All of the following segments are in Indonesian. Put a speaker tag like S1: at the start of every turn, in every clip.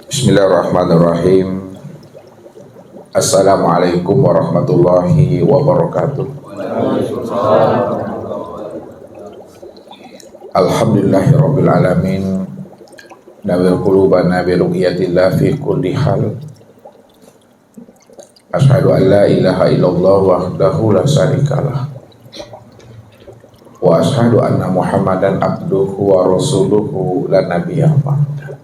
S1: Bismillahirrahmanirrahim. Assalamualaikum warahmatullahi wabarakatuh. Alhamdulillahirabbil alamin. Nawwir qulubana bi ru'yatillah fi kulli hal. Asyhadu an la ilaha illallah wahdahu la syarikalah. Wa asyhadu anna Muhammadan abduhu wa rasuluhu la nabiyya ba'da.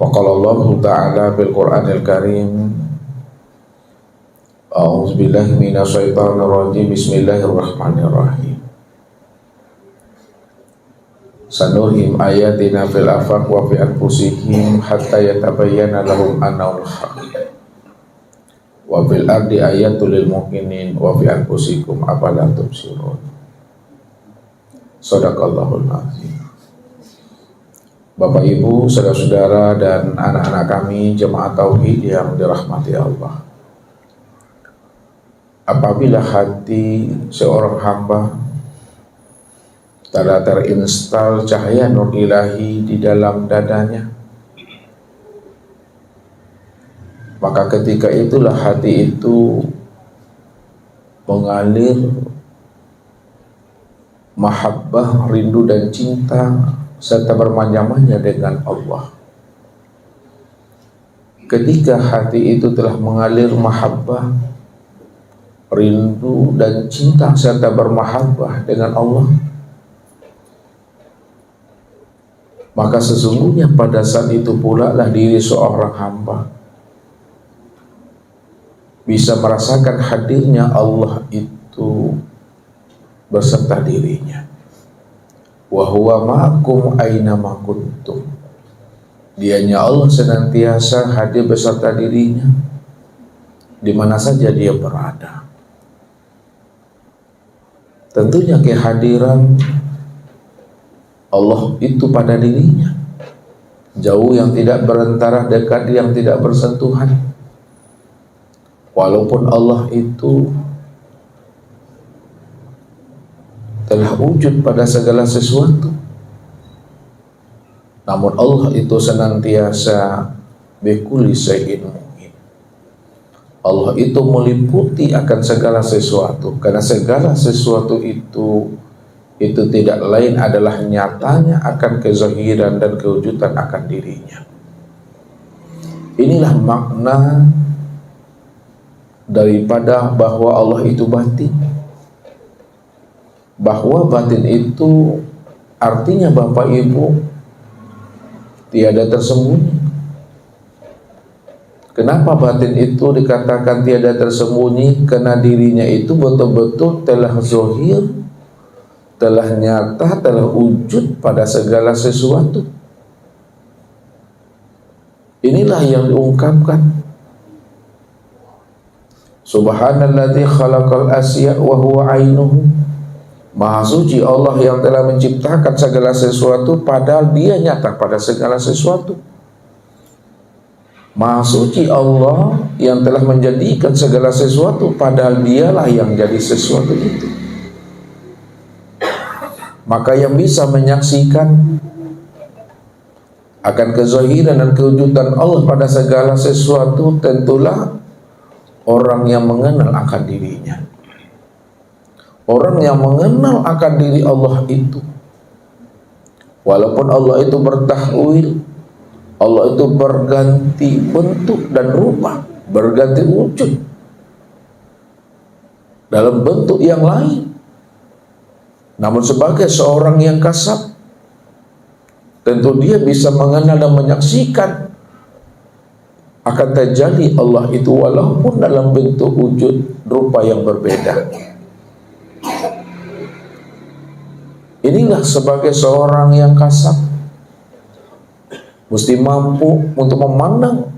S1: Faqala Allah Ta'ala bil Qur'anil Karim. A'udzu billahi minasy syaithanir rajim. Bismillahirrahmanirrahim. Sanurhim ayatina fil afaq wa fi anfusihim hatta yatabayyana lahum annahul haqq. Wa fil ardi ayatul lil mu'minin wa fi anfusikum afala tubsirun. Shadaqallahul azim. Bapak Ibu, saudara-saudara dan anak-anak kami jemaah tauhid yang dirahmati Allah. Apabila hati seorang hamba telah terinstal cahaya nur ilahi di dalam dadanya, maka ketika itulah hati itu mengalir mahabbah, rindu dan cinta serta bermanja-manja dengan Allah. Ketika hati itu telah mengalir mahabbah, rindu dan cinta serta bermahabbah dengan Allah, maka sesungguhnya pada saat itu pula lah diri seorang hamba bisa merasakan hadirnya Allah itu beserta dirinya. Wa huwa ma'akum aina ma kuntum. Dianya Allah senantiasa hadir beserta dirinya di mana saja dia berada. Tentunya kehadiran Allah itu pada dirinya, jauh yang tidak berantara, dekat yang tidak bersentuhan. Walaupun Allah itu telah wujud pada segala sesuatu, namun Allah itu senantiasa bikulli syai'in muhit. Allah itu meliputi akan segala sesuatu, karena segala sesuatu itu tidak lain adalah nyatanya akan kezahiran dan kewujudan akan dirinya. Inilah makna daripada bahwa Allah itu batin. Bahwa batin itu artinya Bapak Ibu tiada tersembunyi. Kenapa batin itu dikatakan tiada tersembunyi? Karena dirinya itu betul-betul telah zahir, telah nyata, telah wujud pada segala sesuatu. Inilah yang diungkapkan. Subhanalladzi khalaqal asya wa huwa ainuhu. Maha suci Allah yang telah menciptakan segala sesuatu padahal dia nyata pada segala sesuatu. Maha suci Allah yang telah menjadikan segala sesuatu padahal dialah yang jadi sesuatu itu. Maka yang bisa menyaksikan akan kezahiran dan kewujudan Allah pada segala sesuatu tentulah orang yang mengenal akan dirinya. Orang yang mengenal akan diri Allah itu, walaupun Allah itu bertakwil, Allah itu berganti bentuk dan rupa, berganti wujud dalam bentuk yang lain, namun sebagai seorang yang kasab, tentu dia bisa mengenal dan menyaksikan akan terjadi Allah itu walaupun dalam bentuk wujud rupa yang berbeda. Inilah sebagai seorang yang kasab mesti mampu untuk memandang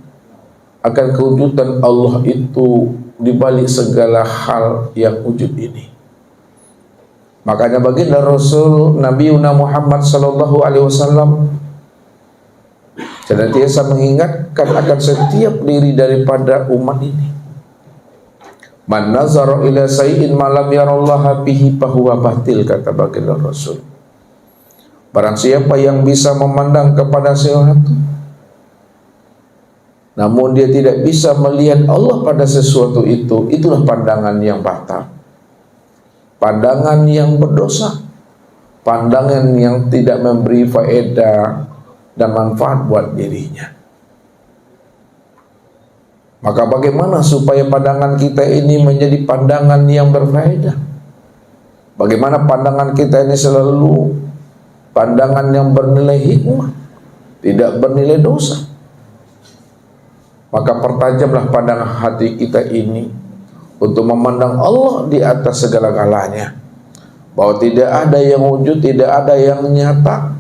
S1: akan kewujudan Allah itu di balik segala hal yang wujud ini. Makanya baginda Rasul Nabi Muhammad sallallahu alaihi wasallam senantiasa mengingatkan akan setiap diri daripada umat ini. Man nazara ila sayyin ma lam yarallaha bihi fahuwa batil, kata baginda Rasul. Barang siapa yang bisa memandang kepada sesuatu namun dia tidak bisa melihat Allah pada sesuatu itu, itulah pandangan yang batal, pandangan yang berdosa, pandangan yang tidak memberi faedah dan manfaat buat dirinya. Maka bagaimana supaya pandangan kita ini menjadi pandangan yang berfaedah? Bagaimana pandangan kita ini selalu pandangan yang bernilai hikmah, tidak bernilai dosa? Maka pertajamlah pandangan hati kita ini untuk memandang Allah di atas segala-galanya, bahwa tidak ada yang wujud, tidak ada yang nyata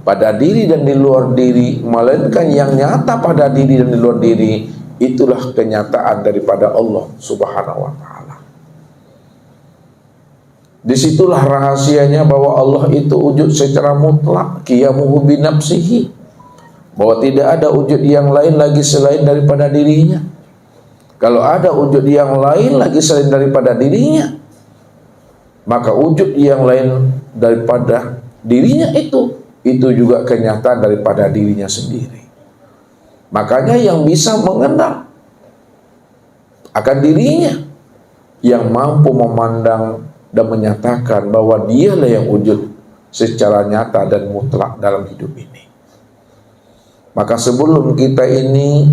S1: pada diri dan di luar diri, melainkan yang nyata pada diri dan di luar diri, itulah kenyataan daripada Allah Subhanahu wa ta'ala. Disitulah rahasianya bahwa Allah itu wujud secara mutlak, qiyamuhu binafsihi, bahwa tidak ada wujud yang lain lagi selain daripada dirinya. Kalau ada wujud yang lain lagi selain daripada dirinya, maka wujud yang lain daripada dirinya itu juga kenyataan daripada dirinya sendiri. Makanya yang bisa mengenal akan dirinya, yang mampu memandang dan menyatakan bahwa dialah yang wujud secara nyata dan mutlak dalam hidup ini. Maka sebelum kita ini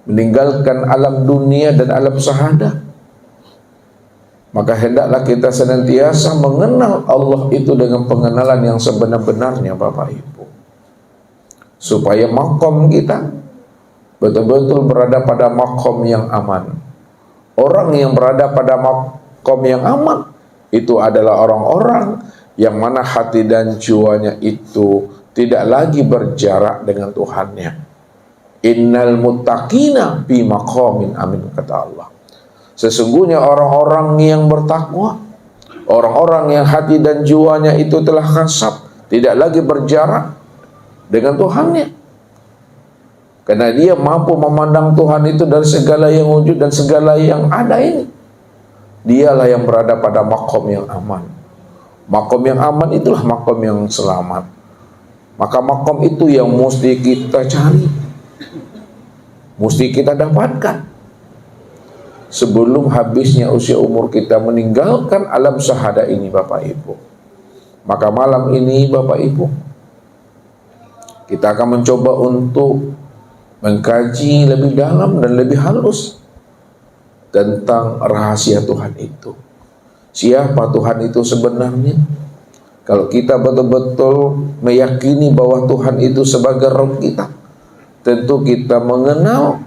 S1: meninggalkan alam dunia dan alam syahadah, maka hendaklah kita senantiasa mengenal Allah itu dengan pengenalan yang sebenar-benarnya, Bapak Ibu, supaya makom kita betul-betul berada pada makom yang aman. Orang yang berada pada makom yang aman itu adalah orang-orang yang mana hati dan jiwanya itu tidak lagi berjarak dengan Tuhannya. Innal muttaqina fi maqamin amin, kata Allah. Sesungguhnya orang-orang yang bertakwa, orang-orang yang hati dan jiwanya itu telah kasab, tidak lagi berjarak dengan Tuhannya, karena dia mampu memandang Tuhan itu dari segala yang wujud dan segala yang ada ini. Dialah yang berada pada makom yang aman. Makom yang aman itulah makom yang selamat. Maka makom itu yang mesti kita cari, mesti kita dapatkan sebelum habisnya usia umur kita meninggalkan alam syahadah ini, Bapak Ibu. Maka malam ini, Bapak Ibu, kita akan mencoba untuk mengkaji lebih dalam dan lebih halus tentang rahasia Tuhan itu. Siapa Tuhan itu sebenarnya? Kalau kita betul-betul meyakini bahwa Tuhan itu sebagai Rabb kita, tentu kita mengenal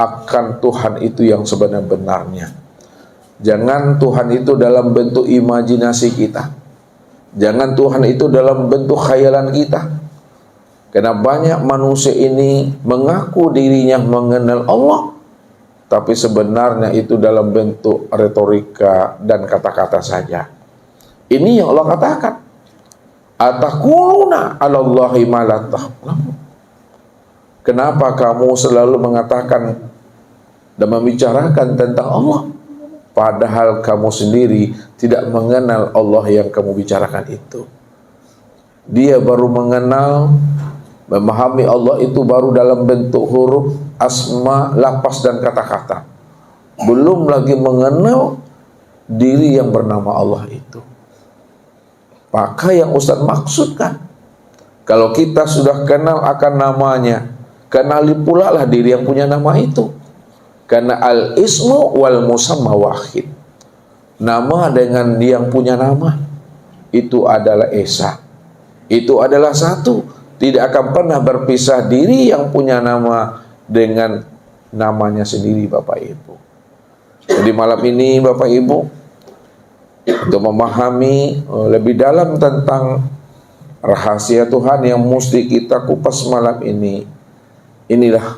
S1: akan Tuhan itu yang sebenar-benarnya. Jangan Tuhan itu dalam bentuk imajinasi kita, jangan Tuhan itu dalam bentuk khayalan kita. Karena banyak manusia ini mengaku dirinya mengenal Allah, tapi sebenarnya itu dalam bentuk retorika dan kata-kata saja. Ini yang Allah katakan, ataquluna 'alallahi ma la ta'lamun. Kenapa kamu selalu mengatakan dan membicarakan tentang Allah, padahal kamu sendiri tidak mengenal Allah yang kamu bicarakan itu? Dia baru mengenal, memahami Allah itu baru dalam bentuk huruf, asma, lafaz dan kata-kata. Belum lagi mengenal diri yang bernama Allah itu. Maka yang Ustaz maksudkan, kalau kita sudah kenal akan namanya, kenali pula lah diri yang punya nama itu. Karena al-ismu wal musamma wahid. Nama dengan yang punya nama itu adalah esa. Itu adalah satu. Tidak akan pernah berpisah diri yang punya nama dengan namanya sendiri, Bapak Ibu. Jadi malam ini, Bapak Ibu, untuk memahami lebih dalam tentang rahasia Tuhan yang mesti kita kupas malam ini, inilah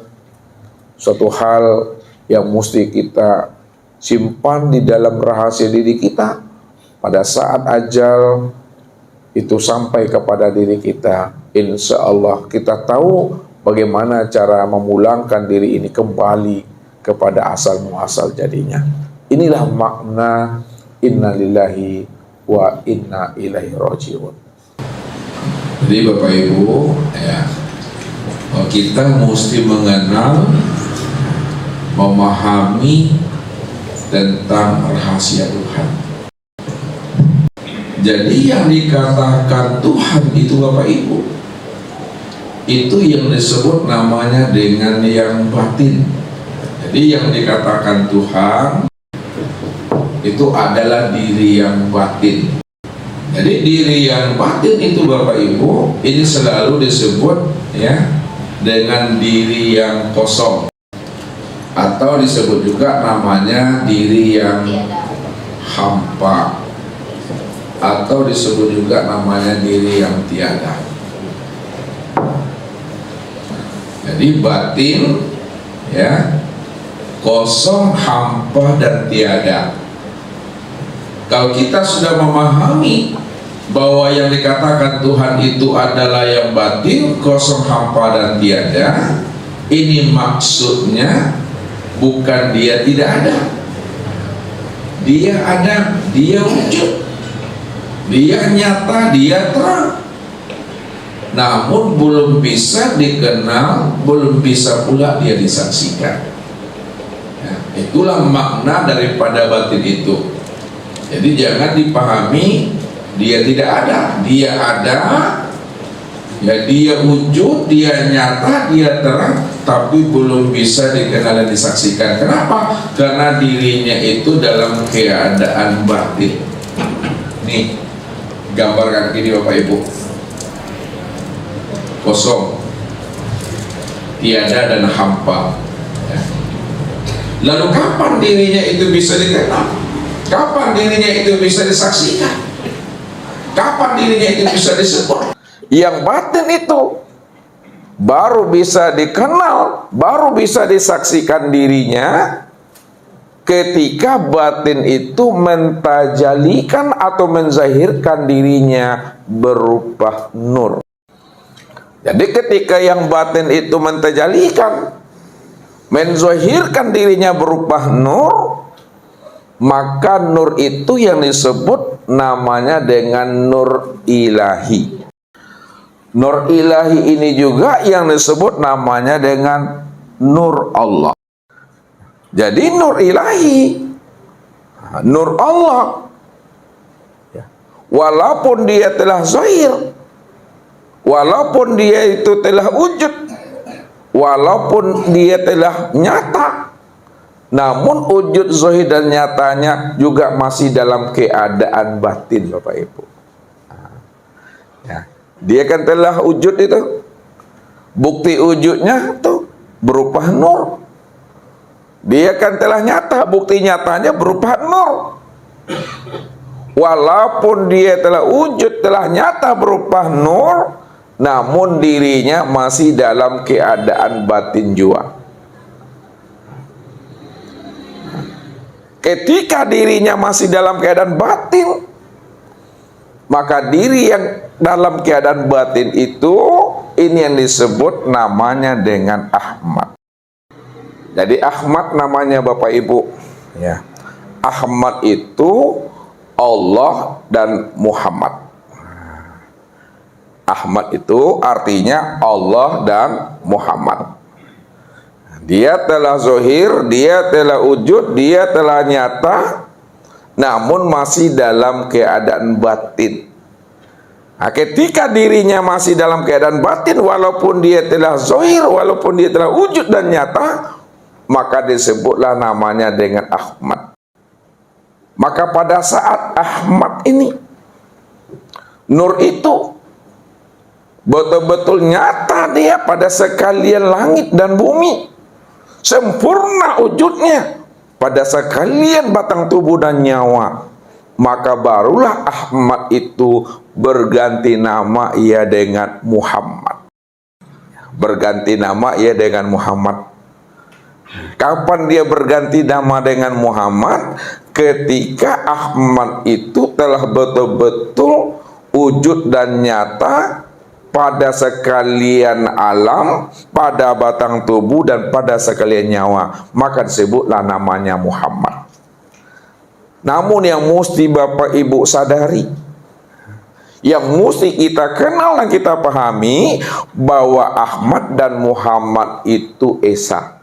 S1: suatu hal yang mesti kita simpan di dalam rahasia diri kita pada saat ajal itu sampai kepada diri kita. Insya Allah kita tahu bagaimana cara memulangkan diri ini kembali kepada asal muasal jadinya. Inilah makna inna lillahi wa inna ilaihi raji'un.
S2: Jadi Bapak Ibu, ya, kita mesti mengenal
S1: memahami tentang rahasia Tuhan. Jadi yang dikatakan Tuhan itu Bapak Ibu, itu yang disebut namanya dengan yang batin. Jadi yang dikatakan Tuhan itu adalah diri yang batin. Jadi diri yang batin itu Bapak Ibu, ini selalu disebut ya dengan diri yang kosong, atau disebut juga namanya diri yang hampa, atau disebut juga namanya diri yang tiada. Jadi batin ya, kosong, hampa, dan tiada. Kalau kita sudah memahami bahwa yang dikatakan Tuhan itu adalah yang batin, kosong, hampa, dan tiada, ini maksudnya bukan dia tidak ada. Dia ada, dia wujud, dia nyata, dia terang. Namun belum bisa dikenal, belum bisa pula dia disaksikan. Ya, itulah makna daripada batin itu. Jadi jangan dipahami dia tidak ada, dia ada, ya dia wujud, dia nyata, dia terang, tapi belum bisa dikenal dan disaksikan. Kenapa? Karena dirinya itu dalam keadaan batin. Nih, gambarkan gini Bapak Ibu, kosong, tiada, dan hampa. Ya. Lalu kapan dirinya itu bisa dikenal? Kapan dirinya itu bisa disaksikan? Kapan dirinya itu bisa disebut? Yang batin itu baru bisa dikenal, baru bisa disaksikan dirinya ketika batin itu mentajalikan atau menzahirkan dirinya berupa nur. Jadi ketika yang batin itu mentajalikan, menzahirkan dirinya berupa nur, maka nur itu yang disebut namanya dengan nur ilahi. Nur ilahi ini juga yang disebut namanya dengan nur Allah. Jadi nur ilahi, nur Allah, walaupun dia telah zahir, walaupun dia itu telah wujud, walaupun dia telah nyata, namun wujud zahir dan nyatanya juga masih dalam keadaan batin Bapak Ibu. Ya, dia kan telah wujud itu, bukti wujudnya tuh berupa nur. Dia kan telah nyata, bukti nyatanya berupa nur. Walaupun dia telah wujud, telah nyata berupa nur, namun dirinya masih dalam keadaan batin jua. Ketika dirinya masih dalam keadaan batin, maka diri yang dalam keadaan batin itu, ini yang disebut namanya dengan Ahmad. Jadi Ahmad namanya Bapak Ibu, ya. Ahmad itu Allah dan Muhammad. Ahmad itu artinya Allah dan Muhammad. Dia telah zahir, dia telah wujud, dia telah nyata, namun masih dalam keadaan batin. Nah, ketika dirinya masih dalam keadaan batin, walaupun dia telah zahir, walaupun dia telah wujud dan nyata, maka disebutlah namanya dengan Ahmad. Maka pada saat Ahmad ini, nur itu betul-betul nyata dia pada sekalian langit dan bumi, sempurna wujudnya pada sekalian batang tubuh dan nyawa, maka barulah Ahmad itu berganti nama ia dengan Muhammad. Berganti nama ia dengan Muhammad. Kapan dia berganti nama dengan Muhammad? Ketika Ahmad itu telah betul-betul wujud dan nyata pada sekalian alam, pada batang tubuh, dan pada sekalian nyawa, maka disebutlah namanya Muhammad. Namun yang mesti Bapak Ibu sadari, yang mesti kita kenal dan kita pahami, bahwa Ahmad dan Muhammad itu esa.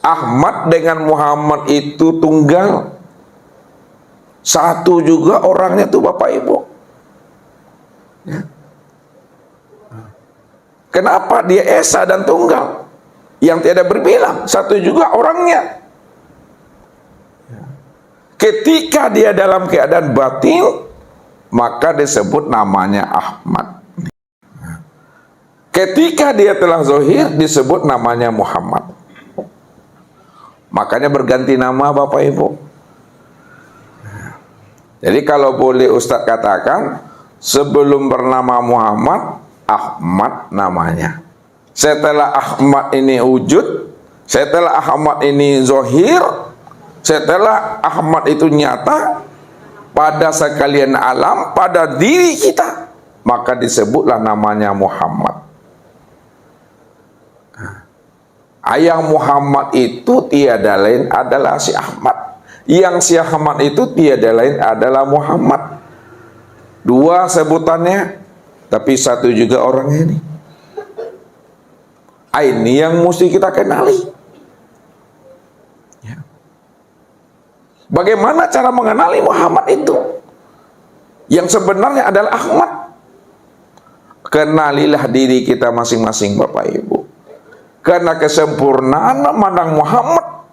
S1: Ahmad dengan Muhammad itu tunggal. Satu juga orangnya tuh Bapak Ibu. Ya. Kenapa dia esa dan tunggal? Yang tiada berbilang, satu juga orangnya. Ketika dia dalam keadaan batin, maka disebut namanya Ahmad. Ketika dia telah zahir, disebut namanya Muhammad. Makanya berganti nama Bapak Ibu. Jadi kalau boleh Ustadz katakan, sebelum bernama Muhammad, Ahmad namanya. Setelah Ahmad ini wujud, setelah Ahmad ini zahir, setelah Ahmad itu nyata pada sekalian alam, pada diri kita, maka disebutlah namanya Muhammad. Ayah Muhammad itu tiada lain adalah si Ahmad. Yang si Ahmad itu tiada lain adalah Muhammad. Dua sebutannya, tapi satu juga orangnya ini. Ini yang mesti kita kenali. Ya. Bagaimana cara mengenali Muhammad itu? Yang sebenarnya adalah Ahmad. Kenalilah diri kita masing-masing Bapak Ibu. Karena kesempurnaan memandang Muhammad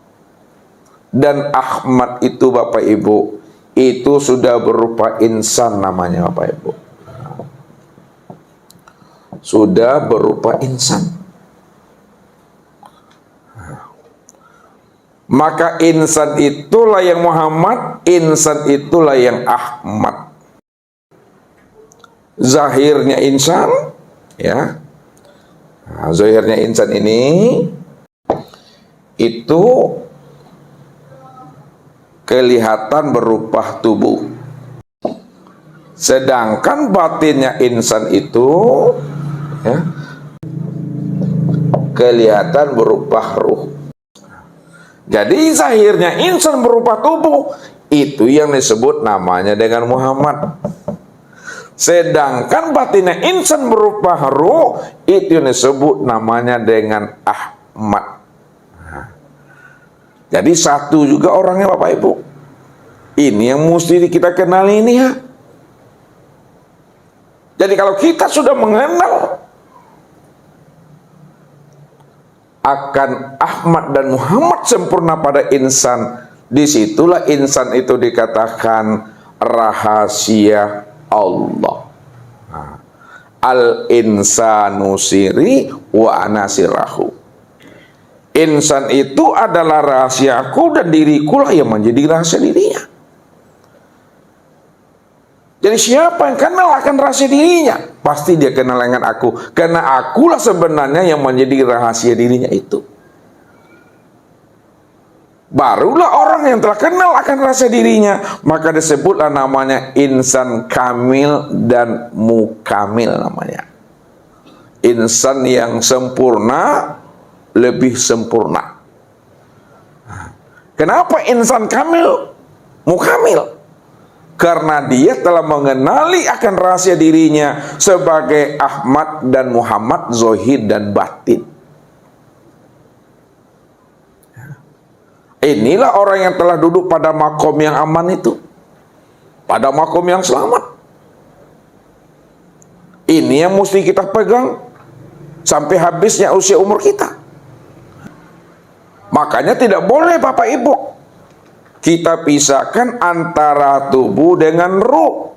S1: dan Ahmad itu Bapak Ibu, itu sudah berupa insan namanya Bapak Ibu. Sudah berupa insan. Maka insan itulah yang Muhammad, insan itulah yang Ahmad. Zahirnya insan, ya. Nah, zahirnya insan ini itu kelihatan berupa tubuh. Sedangkan batinnya insan itu, ya, kelihatan berupa ruh. Jadi zahirnya insan berupa tubuh, itu yang disebut namanya dengan Muhammad. Sedangkan batinnya insan berupa ruh, itu yang disebut namanya dengan Ahmad. Jadi satu juga orangnya Bapak Ibu. Ini yang mesti kita kenali ini ya. Jadi kalau kita sudah mengenal akan Ahmad dan Muhammad sempurna pada insan, disitulah insan itu dikatakan rahasia Allah. Al-insanu siri wa anasirahu. Insan itu adalah rahasiaku dan diriku lah yang menjadi rahasia dirinya. Jadi siapa yang kenal akan rahasia dirinya? Pasti dia kenal dengan aku. Karena akulah sebenarnya yang menjadi rahasia dirinya itu. Barulah orang yang telah kenal akan rahasia dirinya, maka disebutlah namanya insan kamil dan mukamil namanya. Insan yang sempurna, lebih sempurna. Kenapa insan kamil, mukamil? Karena dia telah mengenali akan rahasia dirinya sebagai Ahmad dan Muhammad, zahir dan batin. Inilah orang yang telah duduk pada makom yang aman itu, pada makom yang selamat. Ini yang mesti kita pegang sampai habisnya usia umur kita. Makanya tidak boleh Bapak Ibu kita pisahkan antara tubuh dengan ruh.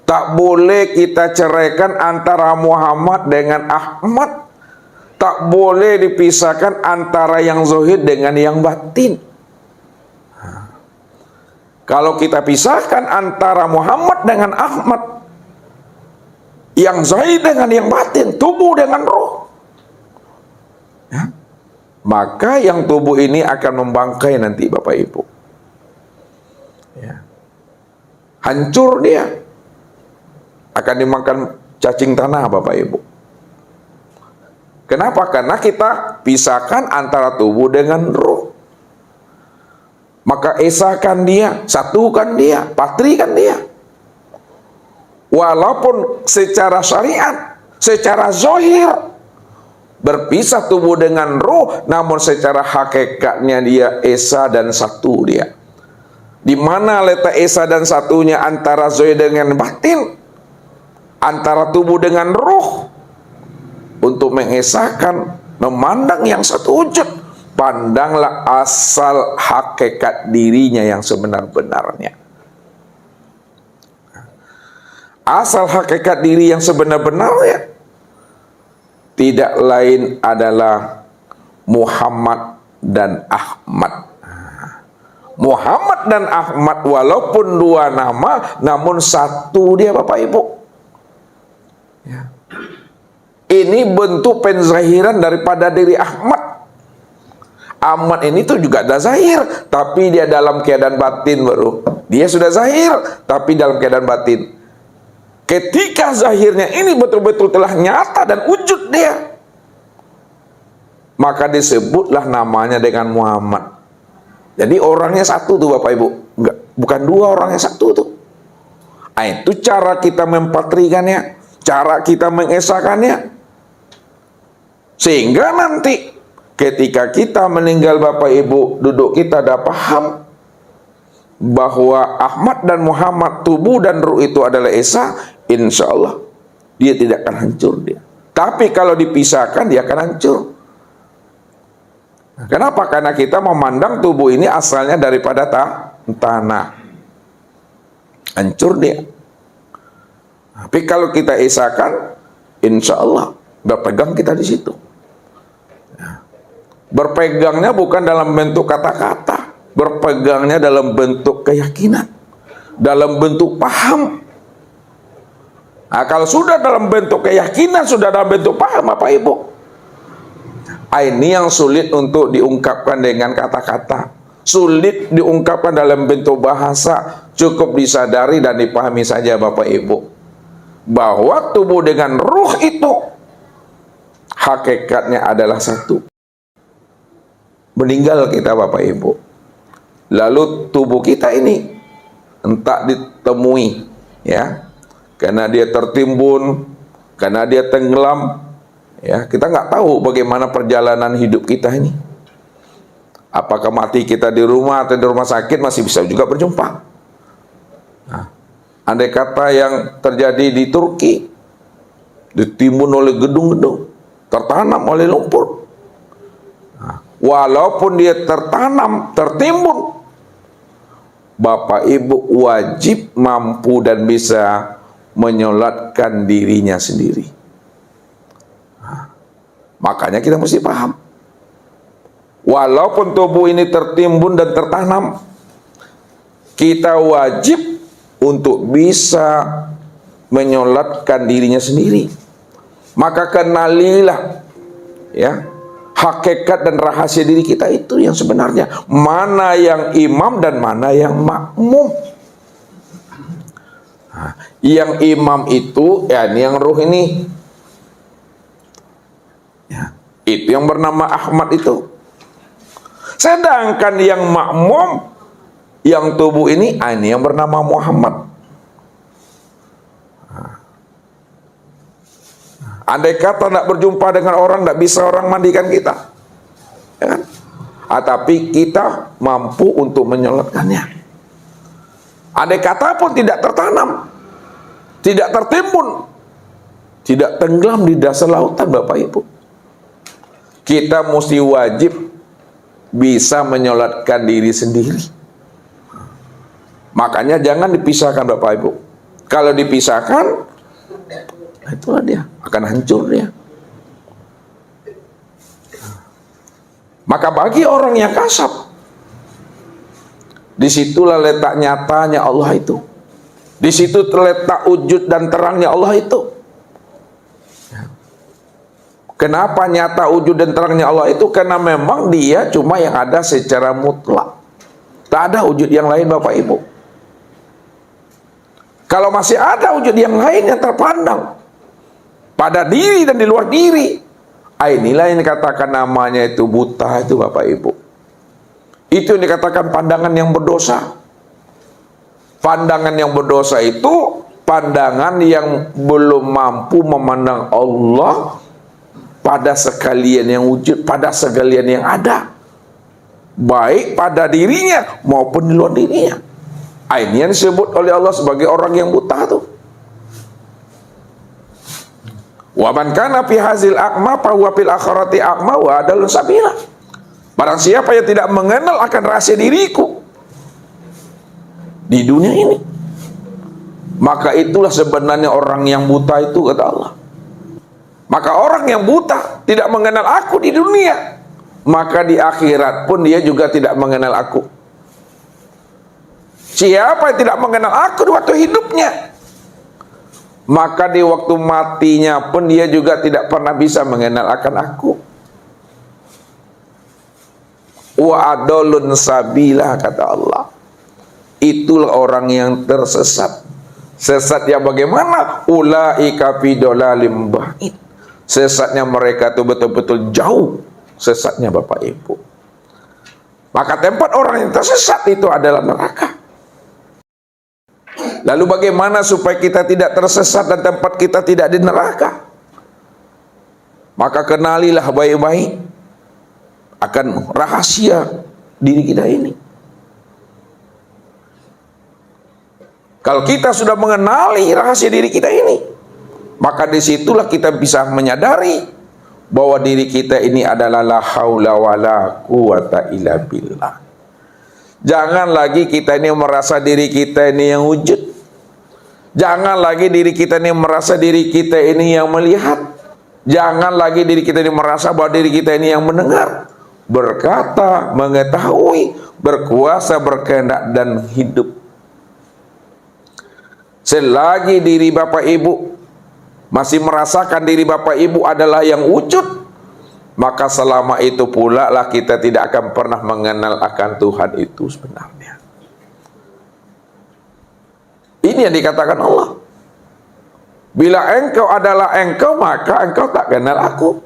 S1: Tak boleh kita ceraikan antara Muhammad dengan Ahmad. Tak boleh dipisahkan antara yang zahir dengan yang batin. Kalau kita pisahkan antara Muhammad dengan Ahmad, yang zahir dengan yang batin, tubuh dengan roh, ya, maka yang tubuh ini akan membangkai nanti Bapak Ibu. Ya. Hancur dia, akan dimakan cacing tanah Bapak Ibu. Kenapa? Karena kita pisahkan antara tubuh dengan roh. Maka esakan dia, satukan dia, patrikan dia. Walaupun secara syariat, secara zahir, Berpisah tubuh dengan ruh, namun secara hakikatnya dia esa dan satu dia. Di mana letak esa dan satunya antara zahir dengan batin, antara tubuh dengan ruh, untuk mengesahkan, memandang yang satu wujud. Pandanglah asal hakikat dirinya yang sebenar-benarnya. Asal hakikat diri yang sebenar-benarnya tidak lain adalah Muhammad dan Ahmad. Muhammad dan Ahmad walaupun dua nama, namun satu dia Bapak Ibu. Ya. Ini bentuk penzahiran daripada diri Ahmad. Ahmad ini tuh juga ada zahir, tapi dia dalam keadaan batin baru. Dia sudah zahir, tapi dalam keadaan batin. Ketika zahirnya ini betul-betul telah nyata dan wujud dia, maka disebutlah namanya dengan Muhammad. Jadi orangnya satu tuh Bapak Ibu, enggak, bukan dua, orangnya satu tuh. Nah, itu cara kita mempatrikannya, cara kita mengesahkannya, sehingga nanti ketika kita meninggal Bapak Ibu, duduk kita ada paham bahwa Ahmad dan Muhammad, tubuh dan ruh itu adalah esa. Insya Allah dia tidak akan hancur dia. Tapi kalau dipisahkan dia akan hancur. Kenapa? Karena kita memandang tubuh ini asalnya daripada tanah. Hancur dia. Tapi kalau kita esahkan, insya Allah berpegang kita di situ. Berpegangnya bukan dalam bentuk kata-kata, berpegangnya dalam bentuk keyakinan, dalam bentuk paham. Nah, kalau sudah dalam bentuk keyakinan, sudah dalam bentuk paham Bapak Ibu, ini yang sulit untuk diungkapkan dengan kata-kata, sulit diungkapkan dalam bentuk bahasa. Cukup disadari dan dipahami saja Bapak Ibu, bahwa tubuh dengan ruh itu hakikatnya adalah satu. Meninggal kita Bapak Ibu, lalu tubuh kita ini entah ditemui, ya, karena dia tertimbun, karena dia tenggelam, ya, kita nggak tahu bagaimana perjalanan hidup kita ini. Apakah mati kita di rumah atau di rumah sakit, masih bisa juga berjumpa. Nah, andai kata yang terjadi di Turki, ditimbun oleh gedung-gedung, tertanam oleh lumpur. Nah, walaupun dia tertanam, tertimbun, Bapak Ibu wajib mampu dan bisa menyolatkan dirinya sendiri. Nah, makanya kita mesti paham, walaupun tubuh ini tertimbun dan tertanam, kita wajib untuk bisa menyolatkan dirinya sendiri. Maka kenalilah, ya, hakikat dan rahasia diri kita itu yang sebenarnya. Mana yang imam dan mana yang makmum. Nah, yang imam itu, ya, ini yang ruh ini, ya, itu yang bernama Ahmad itu. Sedangkan yang makmum, yang tubuh ini yang bernama Muhammad. Andai kata tidak berjumpa dengan orang, tidak bisa orang mandikan kita, ya kan? Tapi kita mampu untuk menyolatkannya. Andai kata pun tidak tertanam, tidak tertimbun, tidak tenggelam di dasar lautan Bapak Ibu, kita mesti wajib bisa menyolatkan diri sendiri. Makanya jangan dipisahkan Bapak Ibu. Kalau dipisahkan, itulah dia, akan hancur dia. Maka bagi orang yang kasab, disitulah letak nyatanya Allah itu. Di situ terletak wujud dan terangnya Allah itu. Kenapa nyata wujud dan terangnya Allah itu? Karena memang dia cuma yang ada secara mutlak. Tak ada wujud yang lain Bapak Ibu. Kalau masih ada wujud yang lain yang terpandang pada diri dan di luar diri, inilah yang dikatakan namanya itu buta itu Bapak Ibu. Itu yang dikatakan pandangan yang berdosa. Pandangan yang berdosa itu pandangan yang belum mampu memandang Allah pada sekalian yang wujud, pada sekalian yang ada, baik pada dirinya maupun di luar dirinya. Ini yang disebut oleh Allah sebagai orang yang buta tuh. Wa man kana fi hazil aqma fa huwa fil akhirati aqma wa adalun sabila. Barang siapa yang tidak mengenal akan rahasia diriku di dunia ini, maka itulah sebenarnya orang yang buta itu, kata Allah. Maka orang yang buta tidak mengenal aku di dunia, maka di akhirat pun dia juga tidak mengenal aku. Siapa yang tidak mengenal aku di waktu hidupnya, maka di waktu matinya pun dia juga tidak pernah bisa mengenal akan aku. Wa adolun sabila, kata Allah. Itulah orang yang tersesat. Sesat yang bagaimana? Ulaika fi dhalalim ba'id. Sesatnya mereka itu betul-betul jauh. Sesatnya Bapak Ibu. Maka tempat orang yang tersesat itu adalah neraka. Lalu bagaimana supaya kita tidak tersesat dan tempat kita tidak di neraka? Maka kenalilah baik-baik akan rahasia diri kita ini. Kalau kita sudah mengenali rahasia diri kita ini, maka disitulah kita bisa menyadari bahwa diri kita ini adalah la haula wala quwata illa billah. Jangan lagi kita ini merasa diri kita ini yang wujud. Jangan lagi diri kita ini merasa diri kita ini yang melihat. Jangan lagi diri kita ini merasa bahwa diri kita ini yang mendengar, berkata, mengetahui, berkuasa, berkehendak, dan hidup. Selagi diri Bapak Ibu masih merasakan diri Bapak Ibu adalah yang wujud, maka selama itu pula lah kita tidak akan pernah mengenal akan Tuhan itu sebenarnya. Ini yang dikatakan Allah. Bila engkau adalah engkau, maka engkau tak kenal aku.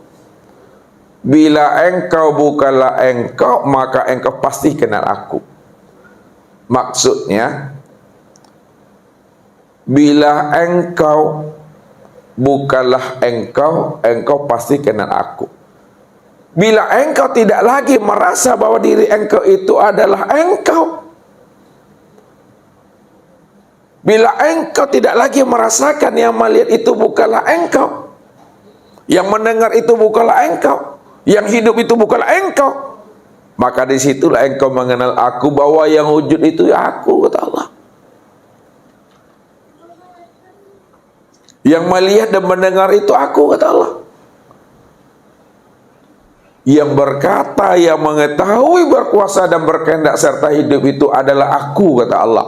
S1: Bila engkau bukanlah engkau, maka engkau pasti kenal aku. Maksudnya, bila engkau bukanlah engkau, engkau pasti kenal aku. Bila engkau tidak lagi merasa bahwa diri engkau itu adalah engkau, bila engkau tidak lagi merasakan yang melihat itu bukanlah engkau, yang mendengar itu bukanlah engkau, yang hidup itu bukanlah engkau, maka disitulah engkau mengenal aku, bahwa yang wujud itu ya aku, kata Allah. Yang melihat dan mendengar itu aku, kata Allah. Yang berkata, yang mengetahui, berkuasa dan berkehendak serta hidup itu adalah aku, kata Allah.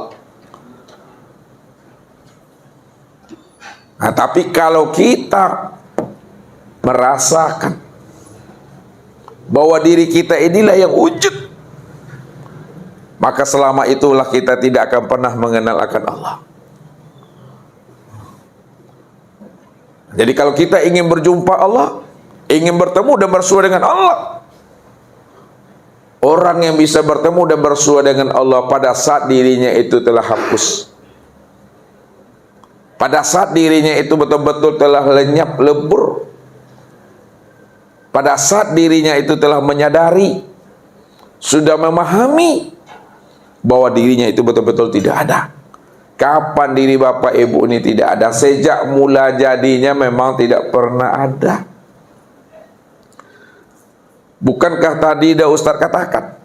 S1: Nah, tapi kalau kita merasakan bahwa diri kita inilah yang wujud, maka selama itulah kita tidak akan pernah mengenal akan Allah. Jadi kalau kita ingin berjumpa Allah, ingin bertemu dan bersua dengan Allah, orang yang bisa bertemu dan bersua dengan Allah pada saat dirinya itu telah hapus, pada saat dirinya itu betul-betul telah lenyap, lebur, pada saat dirinya itu telah menyadari, sudah memahami bahwa dirinya itu betul-betul tidak ada. Kapan diri Bapak Ibu ini tidak ada? Sejak mula jadinya memang tidak pernah ada. Bukankah tadi dah Ustaz katakan,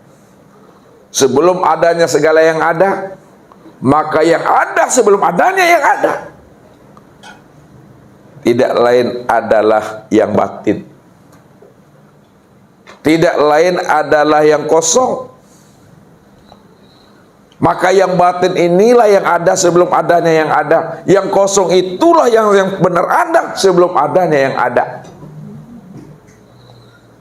S1: sebelum adanya segala yang ada, maka yang ada sebelum adanya yang ada tidak lain adalah yang batin, tidak lain adalah yang kosong. Maka yang batin inilah yang ada sebelum adanya yang ada. Yang kosong itulah yang benar ada sebelum adanya yang ada.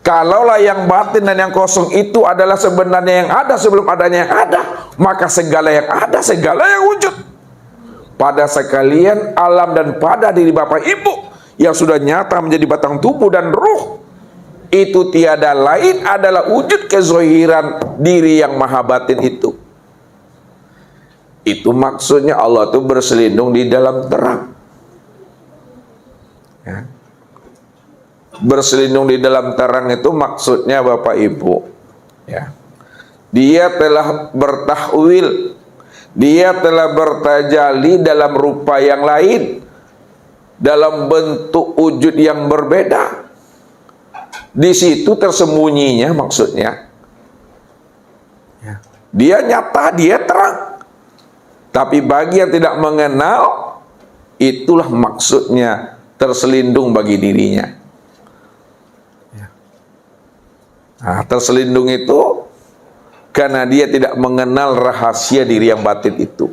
S1: Kalaulah yang batin dan yang kosong itu adalah sebenarnya yang ada sebelum adanya yang ada, maka segala yang ada, segala yang wujud pada sekalian alam dan pada diri Bapak Ibu yang sudah nyata menjadi batang tubuh dan ruh, itu tiada lain adalah wujud kezohiran diri yang maha batin itu. Itu maksudnya Allah itu berselindung di dalam terang. Ya. Berselindung di dalam terang itu maksudnya Bapak Ibu, ya, dia telah bertahwil, dia telah bertajali dalam rupa yang lain, dalam bentuk wujud yang berbeda. Di situ tersembunyinya maksudnya. Dia nyata, dia terang. Tapi bagi yang tidak mengenal, itulah maksudnya terselindung bagi dirinya. Nah, terselindung itu karena dia tidak mengenal rahasia diri yang batin itu.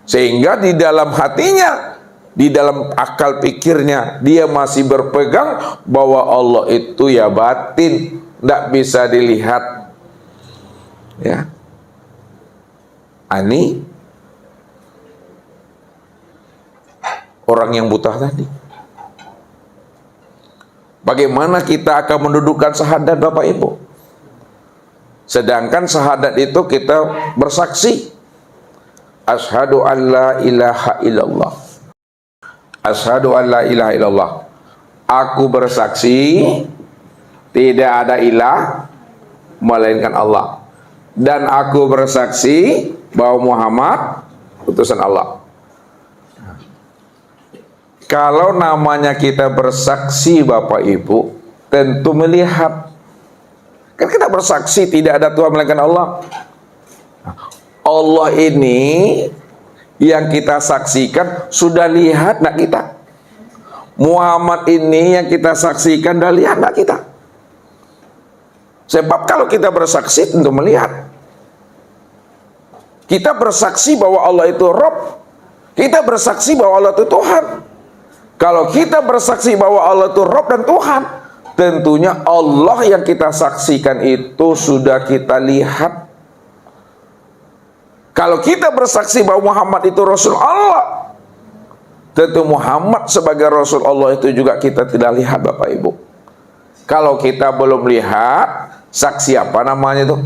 S1: Sehingga di dalam hatinya, di dalam akal pikirnya, dia masih berpegang bahwa Allah itu ya batin, tidak bisa dilihat. Ya, ini orang yang buta tadi. Bagaimana kita akan mendudukkan syahadat Bapak Ibu? Sedangkan syahadat itu kita bersaksi, asyhadu an la ilaha illallah, asyhadu an la ilaha illallah, aku bersaksi tidak ada ilah melainkan Allah, dan aku bersaksi bahwa Muhammad utusan Allah. Kalau namanya kita bersaksi Bapak Ibu, tentu melihat. Kan kita bersaksi tidak ada Tuhan melainkan Allah. Allah ini yang kita saksikan sudah lihat nak kita. Muhammad ini yang kita saksikan sudah lihat nak kita. Sebab kalau kita bersaksi tentu melihat. Kita bersaksi bahwa Allah itu Rabb. Kita bersaksi bahwa Allah itu Tuhan. Kalau kita bersaksi bahwa Allah itu Rabb dan Tuhan, tentunya Allah yang kita saksikan itu sudah kita lihat. Kalau kita bersaksi bahwa Muhammad itu Rasul Allah, tentu Muhammad sebagai Rasul Allah itu juga kita tidak lihat Bapak Ibu. Kalau kita belum lihat, saksi apa namanya itu?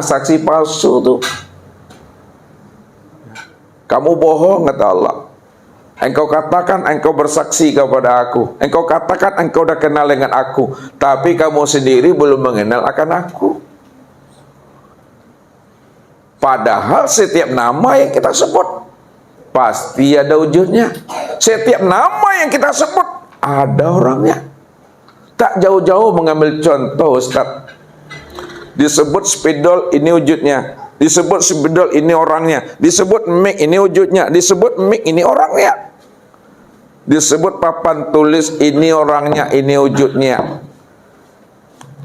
S1: Saksi palsu tuh. Kamu bohong kata Allah. Engkau katakan engkau bersaksi kepada aku, engkau katakan engkau dah kenal dengan aku, tapi kamu sendiri belum mengenal akan aku. Padahal setiap nama yang kita sebut pasti ada wujudnya. Setiap nama yang kita sebut ada orangnya. Tak jauh-jauh mengambil contoh Ustaz. Disebut spidol, ini wujudnya. Disebut spidol, ini orangnya. Disebut mic, ini wujudnya. Disebut mic, ini orangnya. Disebut papan tulis, ini orangnya, ini wujudnya.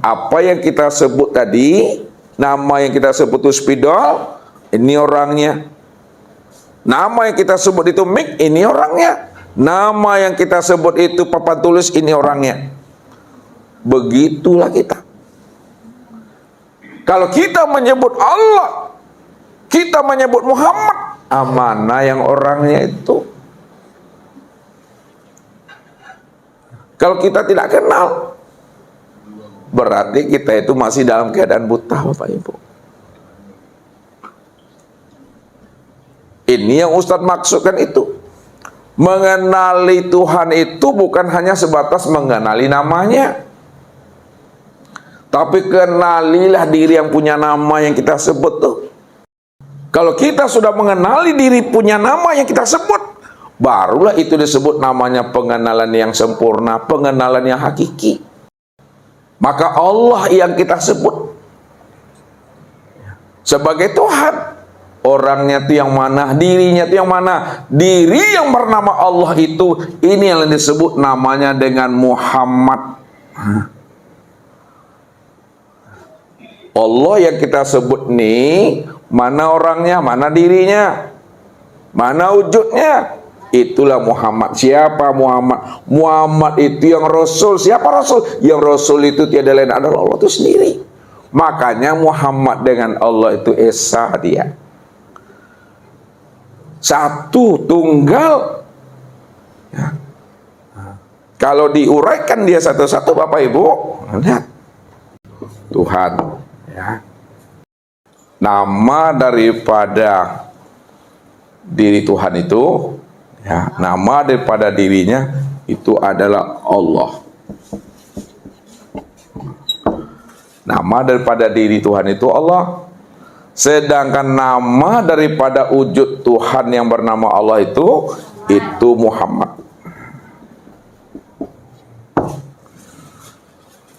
S1: Apa yang kita sebut tadi, nama yang kita sebut itu spidol, ini orangnya. Nama yang kita sebut itu mic, ini orangnya. Nama yang kita sebut itu papan tulis, ini orangnya. Begitulah kita. Kalau kita menyebut Allah, kita menyebut Muhammad, mana yang orangnya itu? Kalau kita tidak kenal, berarti kita itu masih dalam keadaan buta Bapak Ibu. Ini yang Ustadz maksudkan itu. Mengenali Tuhan itu bukan hanya sebatas mengenali namanya, tapi kenalilah diri yang punya nama yang kita sebut tuh. Kalau kita sudah mengenali diri punya nama yang kita sebut, barulah itu disebut namanya pengenalan yang sempurna, pengenalan yang hakiki. Maka Allah yang kita sebut sebagai Tuhan. Orangnya itu yang mana, dirinya itu yang mana. Diri yang bernama Allah itu, ini yang disebut namanya dengan Muhammad. Allah yang kita sebut nih, mana orangnya, mana dirinya, mana wujudnya. Itulah Muhammad. Siapa Muhammad? Muhammad itu yang Rasul. Siapa Rasul? Yang Rasul itu tiada lain adalah Allah itu sendiri. Makanya Muhammad dengan Allah itu esa dia. Satu, tunggal. Ya. Kalau diuraikan dia satu-satu Bapak Ibu, lihat. Tuhan. Ya. Nama daripada diri Tuhan itu, ya, nama daripada dirinya itu adalah Allah. Nama daripada diri Tuhan itu Allah. Sedangkan nama daripada wujud Tuhan yang bernama Allah itu Muhammad.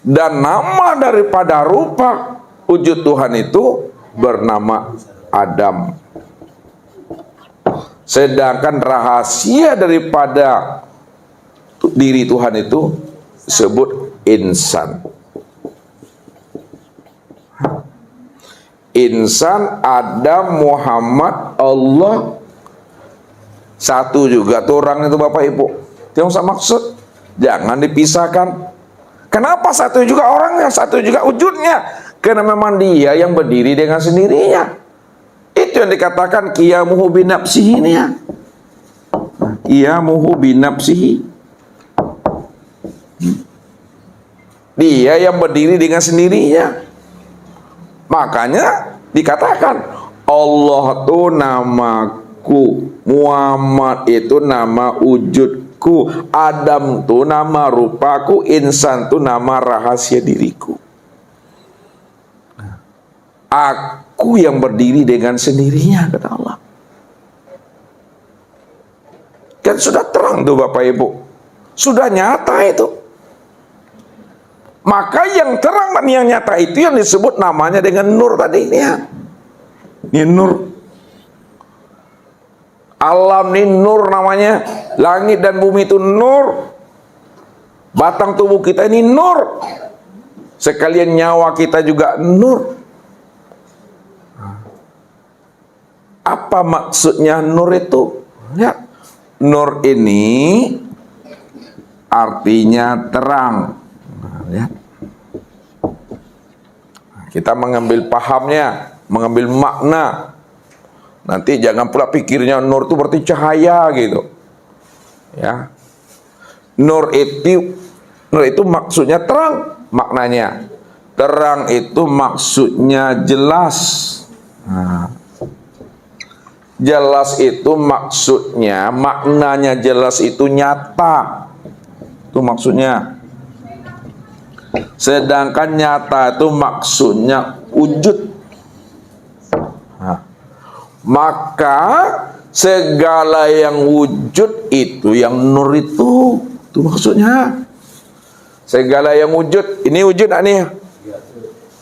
S1: Dan nama daripada rupa wujud Tuhan itu bernama Adam. Sedangkan rahasia daripada diri Tuhan itu disebut insan. Insan, Adam, Muhammad, Allah satu juga tuh orang itu Bapak Ibu. Itu yang saya maksud. Jangan dipisahkan. Kenapa satu juga orangnya, satu juga wujudnya? Karena memang dia yang berdiri dengan sendirinya. Itu yang dikatakan qiyamuhu binafsihi ini ya. Qiyamuhu binafsihi. Dia yang berdiri dengan sendirinya. Makanya dikatakan Allah itu namaku, Muhammad itu nama wujudku, Adam itu nama rupaku, insan itu nama rahasia diriku. Aku yang berdiri dengan sendirinya, kata Allah. Kan sudah terang tuh Bapak Ibu, sudah nyata itu. Maka yang terang dan yang nyata itu yang disebut namanya dengan nur tadi ini ya. Ini nur. Alam ini nur namanya. Langit dan bumi itu nur. Batang tubuh kita ini nur. Sekalian nyawa kita juga nur. Apa maksudnya nur itu? Ya. Nur ini artinya terang. Nah, lihat. Kita mengambil pahamnya, mengambil makna. Nanti jangan pula pikirnya nur itu berarti cahaya gitu. Ya. Nur itu maksudnya terang maknanya. Terang itu maksudnya jelas. Nah. Jelas itu maksudnya, maknanya jelas itu nyata. Itu maksudnya. Sedangkan nyata itu maksudnya wujud. Nah, maka segala yang wujud itu, yang nur itu maksudnya. Segala yang wujud, ini wujud nih.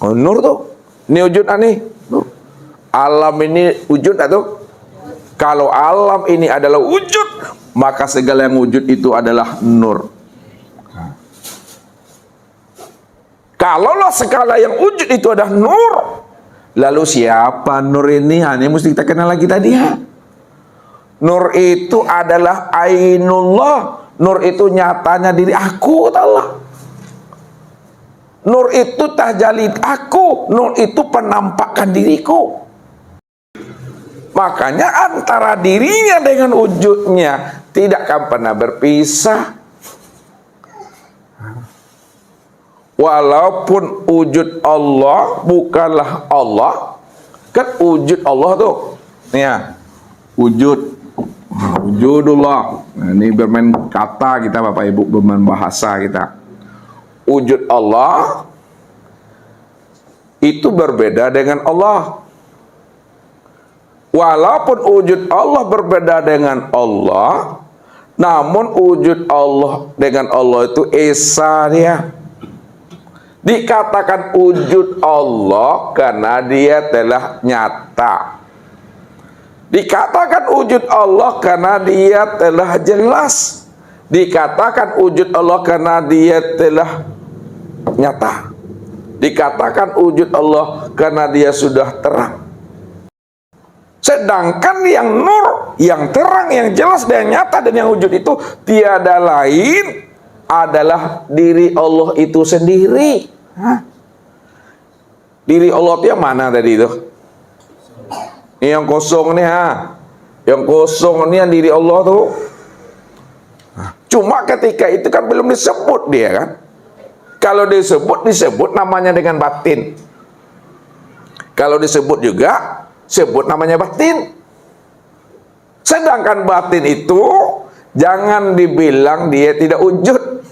S1: Oh, nur tuh. Ini wujud nih. Nur. Alam ini wujud atau? Kalau alam ini adalah wujud, maka segala yang wujud itu adalah nur. Kalaulah segala yang wujud itu adalah nur, lalu siapa nur ini? Ini mesti kita kenal lagi tadi ya. Nur itu adalah ainullah. Nur itu nyatanya diri aku, Allah. Nur itu tajalli aku. Nur itu penampakan diriku. Makanya antara dirinya dengan wujudnya tidak akan pernah berpisah. Walaupun wujud Allah bukanlah Allah, kan wujud Allah tuh, nih ya, wujudullah. Nah, ini bermain kata kita Bapak Ibu, bermain bahasa kita. Wujud Allah itu berbeda dengan Allah. Walaupun wujud Allah berbeda dengan Allah, namun wujud Allah dengan Allah itu esa dia. Dikatakan wujud Allah karena dia telah nyata. Dikatakan wujud Allah karena dia telah jelas. Dikatakan wujud Allah karena dia telah nyata. Dikatakan wujud Allah karena dia sudah terang. Sedangkan yang nur, yang terang, yang jelas dan nyata dan yang wujud itu tiada lain adalah diri Allah itu sendiri. Hah? Diri Allah itu yang mana tadi itu? Ini yang kosong nih ha. Yang kosong ini yang diri Allah tuh. Cuma ketika itu kan belum disebut dia kan. Kalau disebut namanya dengan batin. Kalau disebut juga sebut namanya batin. Sedangkan batin itu jangan dibilang dia tidak wujud,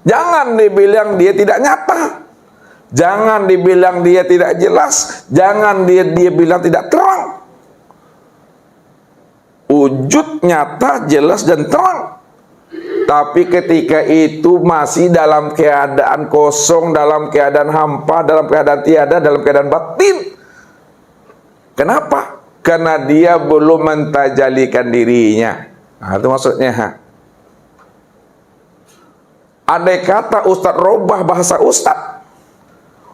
S1: jangan dibilang dia tidak nyata. Jangan dibilang dia tidak jelas, jangan dia bilang tidak terang. Wujud nyata, jelas dan terang. Tapi ketika itu masih dalam keadaan kosong, dalam keadaan hampa, dalam keadaan tiada, dalam keadaan batin. Kenapa? Karena dia belum mentajalikan dirinya. Nah, itu maksudnya. Andai kata Ustadz robah bahasa Ustadz,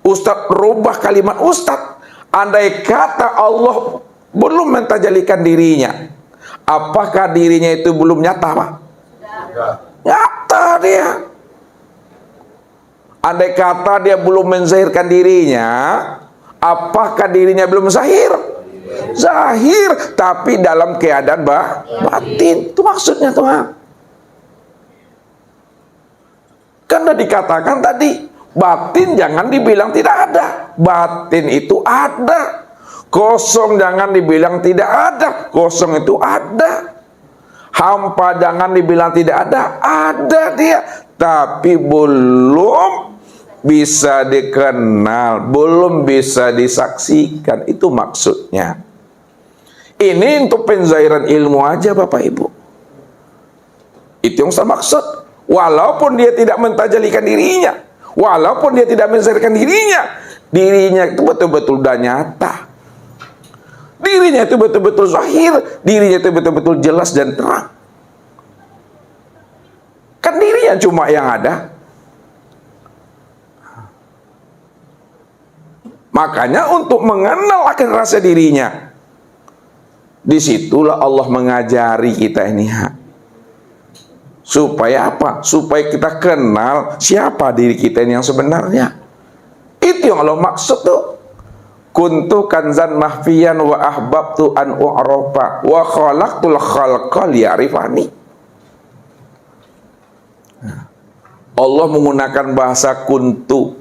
S1: Ustadz rubah kalimat Ustadz, andai kata Allah belum mentajalikan dirinya, apakah dirinya itu belum nyata, Pak? Nyata dia. Andai kata dia belum menzahirkan dirinya, apakah dirinya belum zahir? Zahir, tapi dalam keadaan batin. Itu maksudnya, Tuhan. Karena dikatakan tadi, batin jangan dibilang tidak ada. Batin itu ada. Kosong jangan dibilang tidak ada. Kosong itu ada. Hampa jangan dibilang tidak ada. Ada dia. Tapi belum bisa dikenal. Belum bisa disaksikan. Itu maksudnya. Ini untuk penzahiran ilmu aja Bapak Ibu. Itu yang saya maksud. Walaupun dia tidak mentajalikan dirinya, walaupun dia tidak menzahirkan dirinya, dirinya itu betul-betul udah nyata. Dirinya itu betul-betul zahir, dirinya itu betul-betul jelas dan terang. Kan dirinya cuma yang ada. Makanya untuk mengenal akan rasa dirinya, disitulah Allah mengajari kita ini. Supaya apa? Supaya kita kenal siapa diri kita ini yang sebenarnya. Itu yang Allah maksud tuh. Kuntu kanzan mahfiyan wa ahbabtu an u'rafa wa khalaqtul khalqa liya'rifani. Allah menggunakan bahasa kuntu.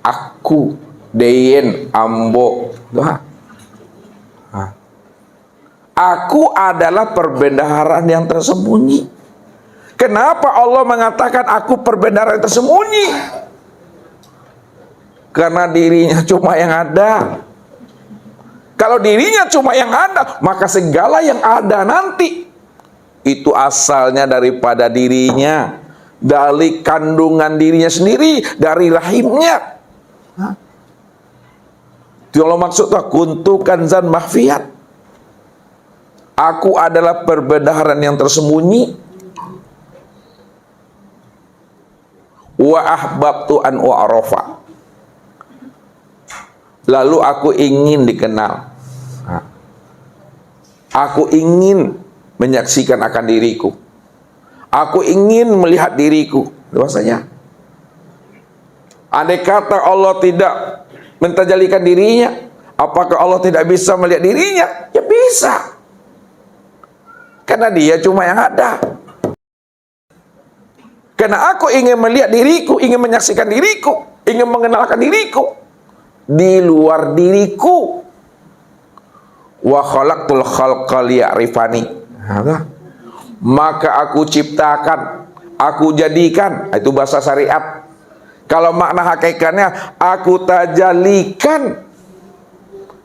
S1: Aku, deyen, ambo. Aku adalah perbendaharaan yang tersembunyi. Kenapa Allah mengatakan aku perbendaharaan yang tersembunyi? Karena dirinya cuma yang ada. Kalau dirinya cuma yang ada, maka segala yang ada nanti itu asalnya daripada dirinya, dari kandungan dirinya sendiri, dari rahimnya. Itu Allah maksudnya kuntu kanzan mahfiyat. Aku adalah perbendaharaan yang tersembunyi. Wa ahbabtu an u'rafa. Lalu aku ingin dikenal. Aku ingin menyaksikan akan diriku. Aku ingin melihat diriku. Bahwasanya andai kata Allah tidak mentajalikan dirinya, apakah Allah tidak bisa melihat dirinya? Ya bisa. Karena dia cuma yang ada. Karena aku ingin melihat diriku, ingin menyaksikan diriku, ingin mengenalkan diriku di luar diriku. Wa khalaqtul khalqa liya'rifani. Maka aku ciptakan, aku jadikan, itu bahasa syariat. Kalau makna hakikatnya, aku tajalikan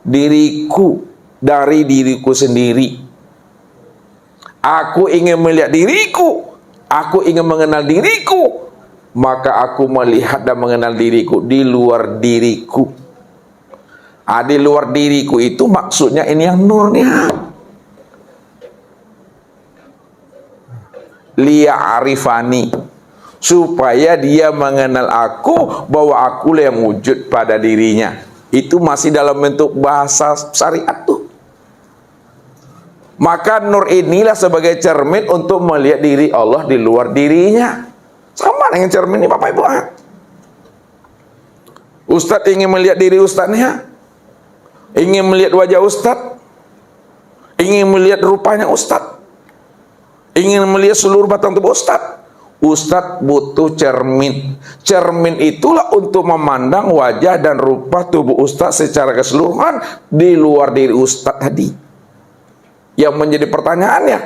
S1: diriku dari diriku sendiri. Aku ingin melihat diriku, aku ingin mengenal diriku, maka aku melihat dan mengenal diriku di luar diriku. Di luar diriku itu maksudnya ini yang nurnya. Liya'rifani, supaya dia mengenal aku, bahwa akulah yang wujud pada dirinya. Itu masih dalam bentuk bahasa syariat tuh. Maka nur inilah sebagai cermin untuk melihat diri Allah di luar dirinya. Sama dengan cermin ini Bapak Ibu. Ustadz ingin melihat diri ustadznya, ingin melihat wajah ustadz, ingin melihat rupanya ustadz, ingin melihat seluruh batang tubuh ustadz. Ustadz butuh cermin. Cermin itulah untuk memandang wajah dan rupa tubuh ustadz secara keseluruhan di luar diri ustadz tadi. Yang menjadi pertanyaannya,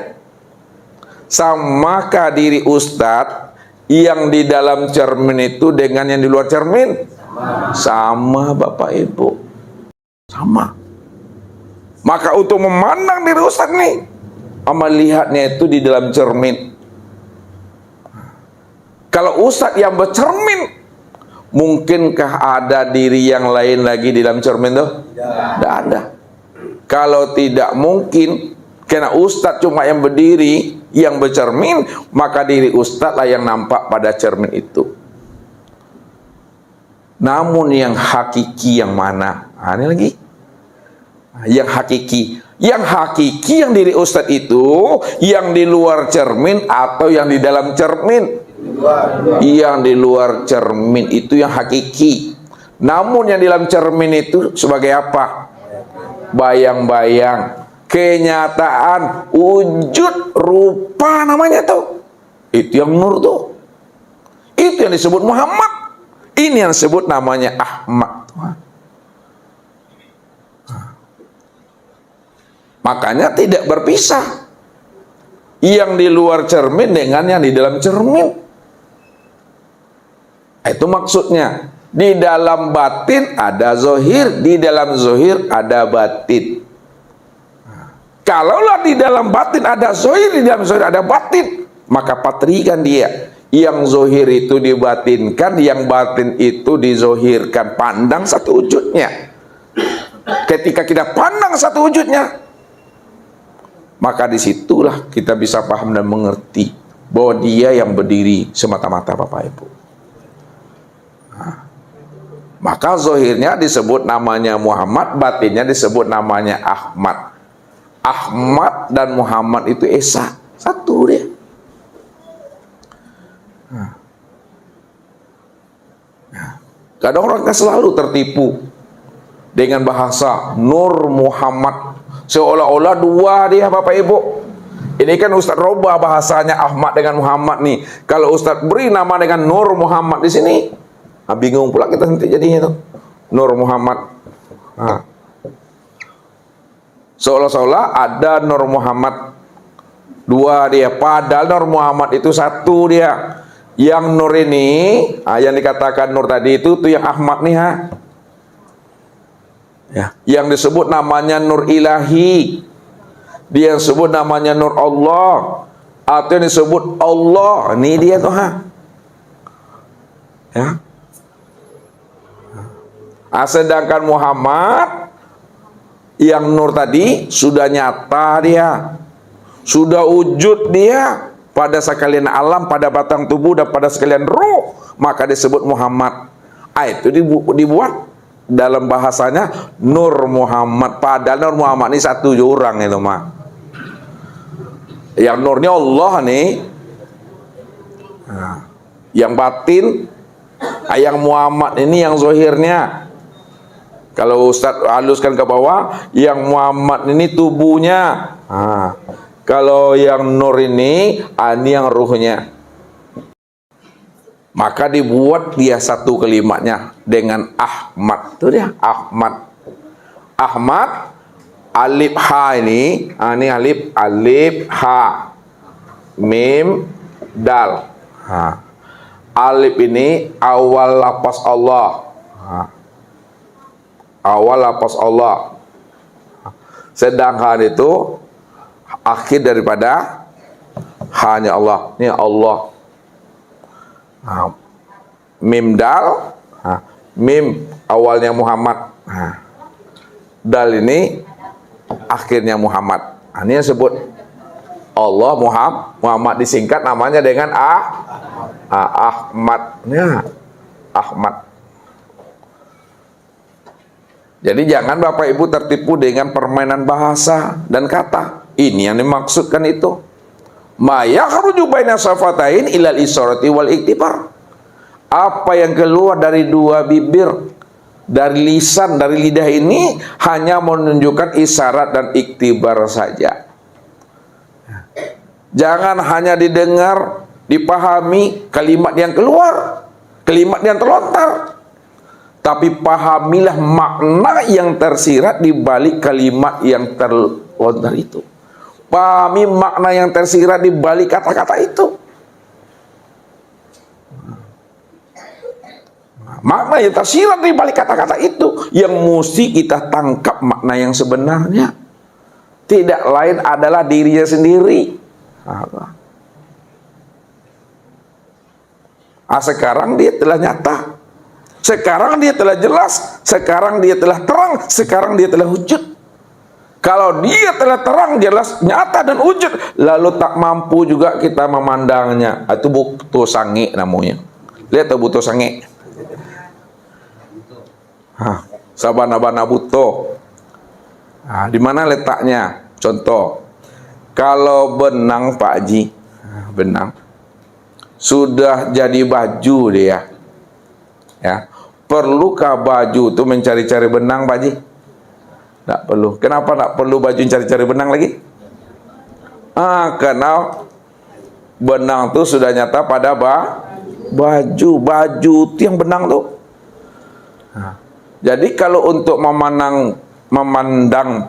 S1: samakah diri ustadz yang di dalam cermin itu dengan yang di luar cermin? Sama Bapak Ibu, sama. Maka untuk memandang diri Ustaz nih, melihatnya itu di dalam cermin. Kalau Ustaz yang bercermin, mungkinkah ada diri yang lain lagi di dalam cermin tuh? Tidak ada. Kalau tidak mungkin, karena Ustaz cuma yang berdiri, yang bercermin, maka diri Ustaz lah yang nampak pada cermin itu. Namun yang hakiki yang mana? Ini lagi. Yang hakiki yang diri Ustaz itu, yang di luar cermin atau yang di dalam cermin? Yang di luar cermin itu yang hakiki. Namun yang di dalam cermin itu sebagai apa? Bayang-bayang, kenyataan, wujud, rupa namanya tuh. Itu yang nur tuh. Itu yang disebut Muhammad. Ini yang disebut namanya Ahmad. Makanya tidak berpisah yang di luar cermin dengan yang di dalam cermin. Itu maksudnya. Di dalam batin ada zohir, di dalam zohir ada batin. Kalaulah di dalam batin ada zohir, di dalam zohir ada batin, maka patrikan dia. Yang zohir itu dibatinkan, yang batin itu dizohirkan. Pandang satu wujudnya. Ketika kita pandang satu wujudnya, maka disitulah kita bisa paham dan mengerti bahwa dia yang berdiri semata-mata Bapak Ibu. Maka zohirnya disebut namanya Muhammad, batinnya disebut namanya Ahmad. Ahmad dan Muhammad itu esa, satu dia. Kadang orang kan selalu tertipu dengan bahasa Nur Muhammad, seolah-olah dua dia Bapak Ibu. Ini kan Ustaz robah bahasanya Ahmad dengan Muhammad nih. Kalau Ustaz beri nama dengan Nur Muhammad di sini, bingung pula kita nanti jadinya tuh. Nur Muhammad. Seolah-olah ada Nur Muhammad dua dia, padahal Nur Muhammad itu satu dia. Yang Nur ini, yang dikatakan Nur tadi itu tuh yang Ahmad nih ya. Yang disebut namanya Nur Ilahi, dia yang disebut namanya Nur Allah, atau yang disebut Allah, ini dia tuh ya. Sedangkan Muhammad yang Nur tadi sudah nyata dia, sudah wujud dia pada sekalian alam, pada batang tubuh dan pada sekalian ruh, maka disebut Muhammad. Itu dibuat dalam bahasanya Nur Muhammad, padahal Nur Muhammad ini satu orang itu mah. Yang nurnya Allah nih, yang batin, yang Muhammad ini yang zohirnya. Kalau Ustaz haluskan ke bawah, yang Muhammad ini tubuhnya. Kalau yang nur ini yang ruhnya. Maka dibuat dia satu kalimatnya dengan Ahmad. Itu dia Ahmad. Ahmad, alif ha ini alif ha, mim dal. Alif ini awal lafaz Allah. Awal lafaz Allah. Sedangkan itu akhir daripada hanya Allah. Ini Allah. Mim dal, mim awalnya Muhammad, dal ini akhirnya Muhammad. Ini yang sebut Allah Muhammad disingkat namanya dengan Ahmad. Ya, Ahmad. Jadi jangan Bapak Ibu tertipu dengan permainan bahasa dan kata. Ini yang dimaksudkan itu. Ma yakhruju baina safatain ilal isharati wal iktibar. Apa yang keluar dari dua bibir, dari lisan, dari lidah ini hanya menunjukkan isyarat dan iktibar saja. Jangan hanya didengar, dipahami kalimat yang keluar, kalimat yang terlontar. Tapi pahamilah makna yang tersirat di balik kalimat yang terlontar itu. Pahami makna yang tersirat di balik kata-kata itu.
S2: Makna yang tersirat di balik kata-kata itu yang mesti kita tangkap makna yang sebenarnya. Tidak lain adalah dirinya sendiri. Sekarang dia telah nyata. Sekarang dia telah jelas. Sekarang dia telah terang. Sekarang dia telah wujud. Kalau dia telah terang, jelas, nyata dan wujud, lalu tak mampu juga kita memandangnya. Itu butuh sange namanya. Lihat tuh butuh sange. Sabana-bana butuh. Di mana letaknya? Contoh, kalau benang Pak Haji, benang sudah jadi baju dia, ya, perlukah baju itu mencari-cari benang Pak Haji? Tidak perlu. Kenapa tidak perlu baju cari-cari benang lagi? Karena benang itu sudah nyata pada baju itu yang benang tuh. Jadi kalau untuk memandang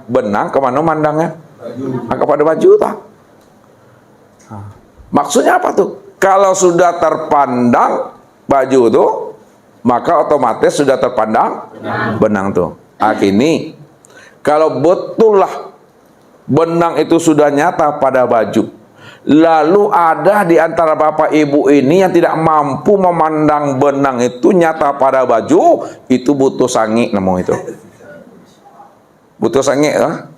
S2: benang, kemana mandangnya? Kepada baju tak? Maksudnya apa tuh? Kalau sudah terpandang baju tuh, maka otomatis sudah terpandang benang tuh. Kini kalau betul lah benang itu sudah nyata pada baju, lalu ada di antara bapak ibu ini yang tidak mampu memandang benang itu nyata pada baju, itu butuh sange namanya itu. Butuh sange lah.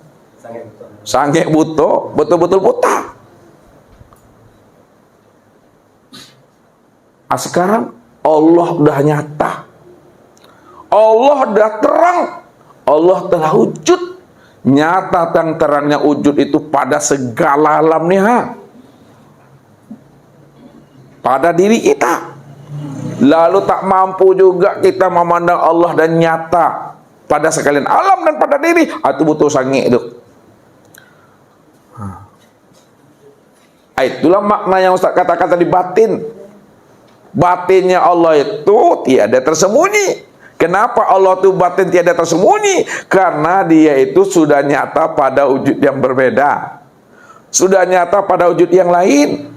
S2: Sange butuh, betul-betul buta. Sekarang Allah udah nyata. Allah udah terang. Allah telah wujud. Nyata dan terangnya wujud itu pada segala alamnya. Pada diri kita. Lalu tak mampu juga kita memandang Allah dan nyata pada sekalian alam dan pada diri. Itu butuh sange itu. Itulah makna yang Ustaz katakan tadi, batin. Batinnya Allah itu tiada tersembunyi. Kenapa Allah itu batin tiada tersembunyi? Karena dia itu sudah nyata pada wujud yang berbeda. Sudah nyata pada wujud yang lain.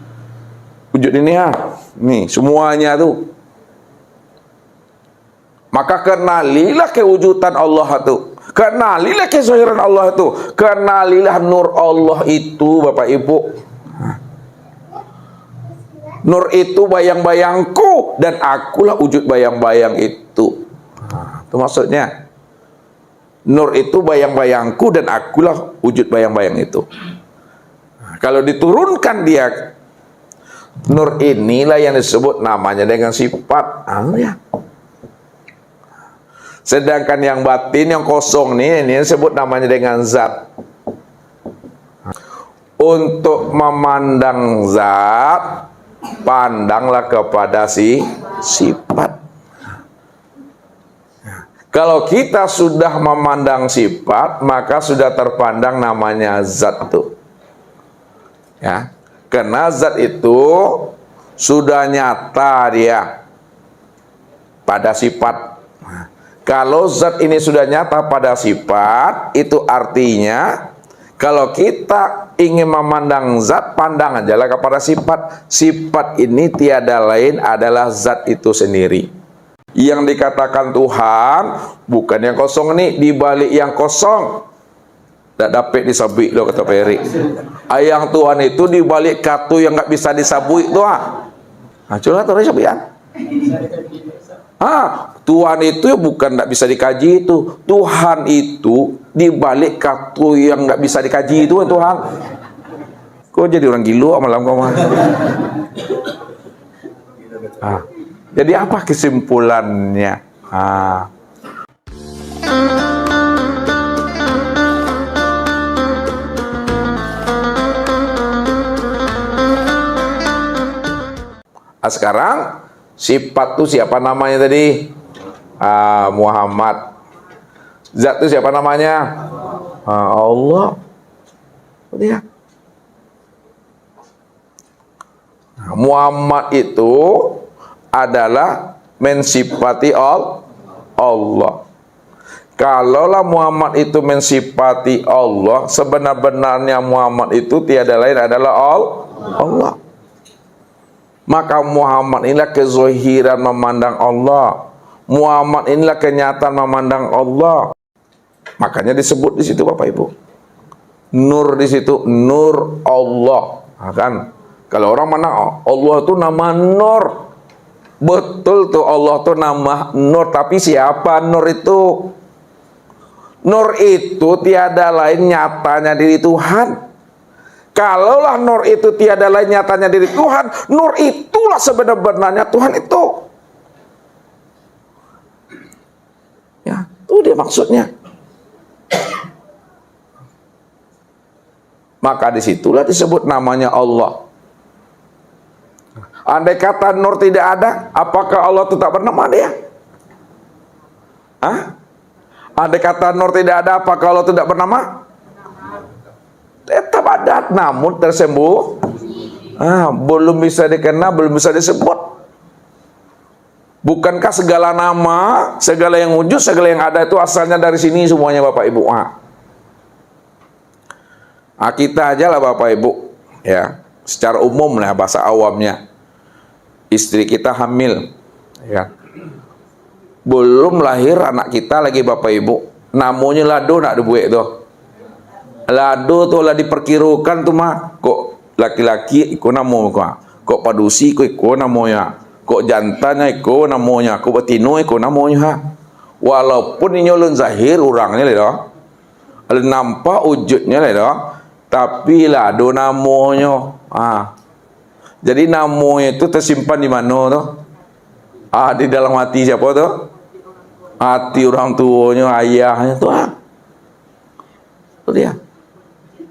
S2: Wujud ini ya, nih semuanya tuh. Maka kenalilah kewujudan Allah itu. Kenalilah kezahiran Allah itu. Kenalilah nur Allah itu, Bapak Ibu. Nur itu bayang-bayangku dan akulah wujud bayang-bayang itu. Itu maksudnya. Nur itu bayang-bayangku dan akulah wujud bayang-bayang itu. Kalau diturunkan dia, nur inilah yang disebut namanya dengan sifat. Ya. Sedangkan yang batin, yang kosong ini disebut namanya dengan zat. Untuk memandang zat, pandanglah kepada sifat. Kalau kita sudah memandang sifat, maka sudah terpandang namanya zat itu. Ya, karena zat itu sudah nyata dia pada sifat. Kalau zat ini sudah nyata pada sifat, itu artinya kalau kita ingin memandang zat, pandang ajalah kepada sifat. Sifat ini tiada lain adalah zat itu sendiri. Yang dikatakan Tuhan bukan yang kosong ini, di balik yang kosong. Tak dapat disabui loh kata Peri. Ayang Tuhan itu di balik katu yang nggak bisa disabui tuh. Coba tuh sabian. Tuhan itu bukan tidak bisa dikaji itu. Tuhan itu di balik katu yang nggak bisa dikaji itu Tuhan. Kok jadi orang gila malam kau mah? Jadi apa kesimpulannya? Sekarang sifat itu siapa namanya tadi? Muhammad. Zat itu siapa namanya? Allah. Dia. Muhammad itu adalah mensifati Allah. Kalaulah Muhammad itu mensifati Allah, sebenar-benarnya Muhammad itu tiada lain adalah Allah. Maka Muhammad inilah kezahiran memandang Allah. Muhammad inilah kenyataan memandang Allah. Makanya disebut di situ Bapak Ibu. Nur di situ, nur Allah. Nah, kan kalau orang mana Allah itu nama Nur. Betul tuh Allah tuh nama Nur, tapi siapa Nur itu? Nur itu tiada lain nyatanya diri Tuhan. Kalaulah nur itu tiada lain nyatanya diri Tuhan, nur itulah sebenarnya Tuhan itu. Ya, itu dia maksudnya. Maka disitulah disebut namanya Allah. Andai kata nur tidak ada, apakah Allah tetap bernama dia? Hah? Andai kata nur tidak ada, apakah Allah tidak bernama? Tetap ada, namun tersembuh. Belum bisa dikenal, belum bisa disebut. Bukankah segala nama, segala yang wujud, segala yang ada itu asalnya dari sini semuanya Bapak Ibu? Kita aja lah Bapak Ibu, ya, secara umum lah bahasa awamnya. Istri kita hamil, ya, belum lahir anak kita lagi Bapak Ibu, namanya lado nak dibuat tuh. Lado tuh lah diperkirakan tuh mah, kok laki-laki ikut namo kok padusi ikut namanya, kok jantannya ikut namanya, kok betino ikut namanya. Walaupun ini ulun zahir orangnya lah, nampak wujudnya lah, tapi lado namanya. Jadi namanya itu tersimpan di mana tuh? Di dalam hati siapa tuh? Hati orang tuanya, ayahnya tuh. Itu dia.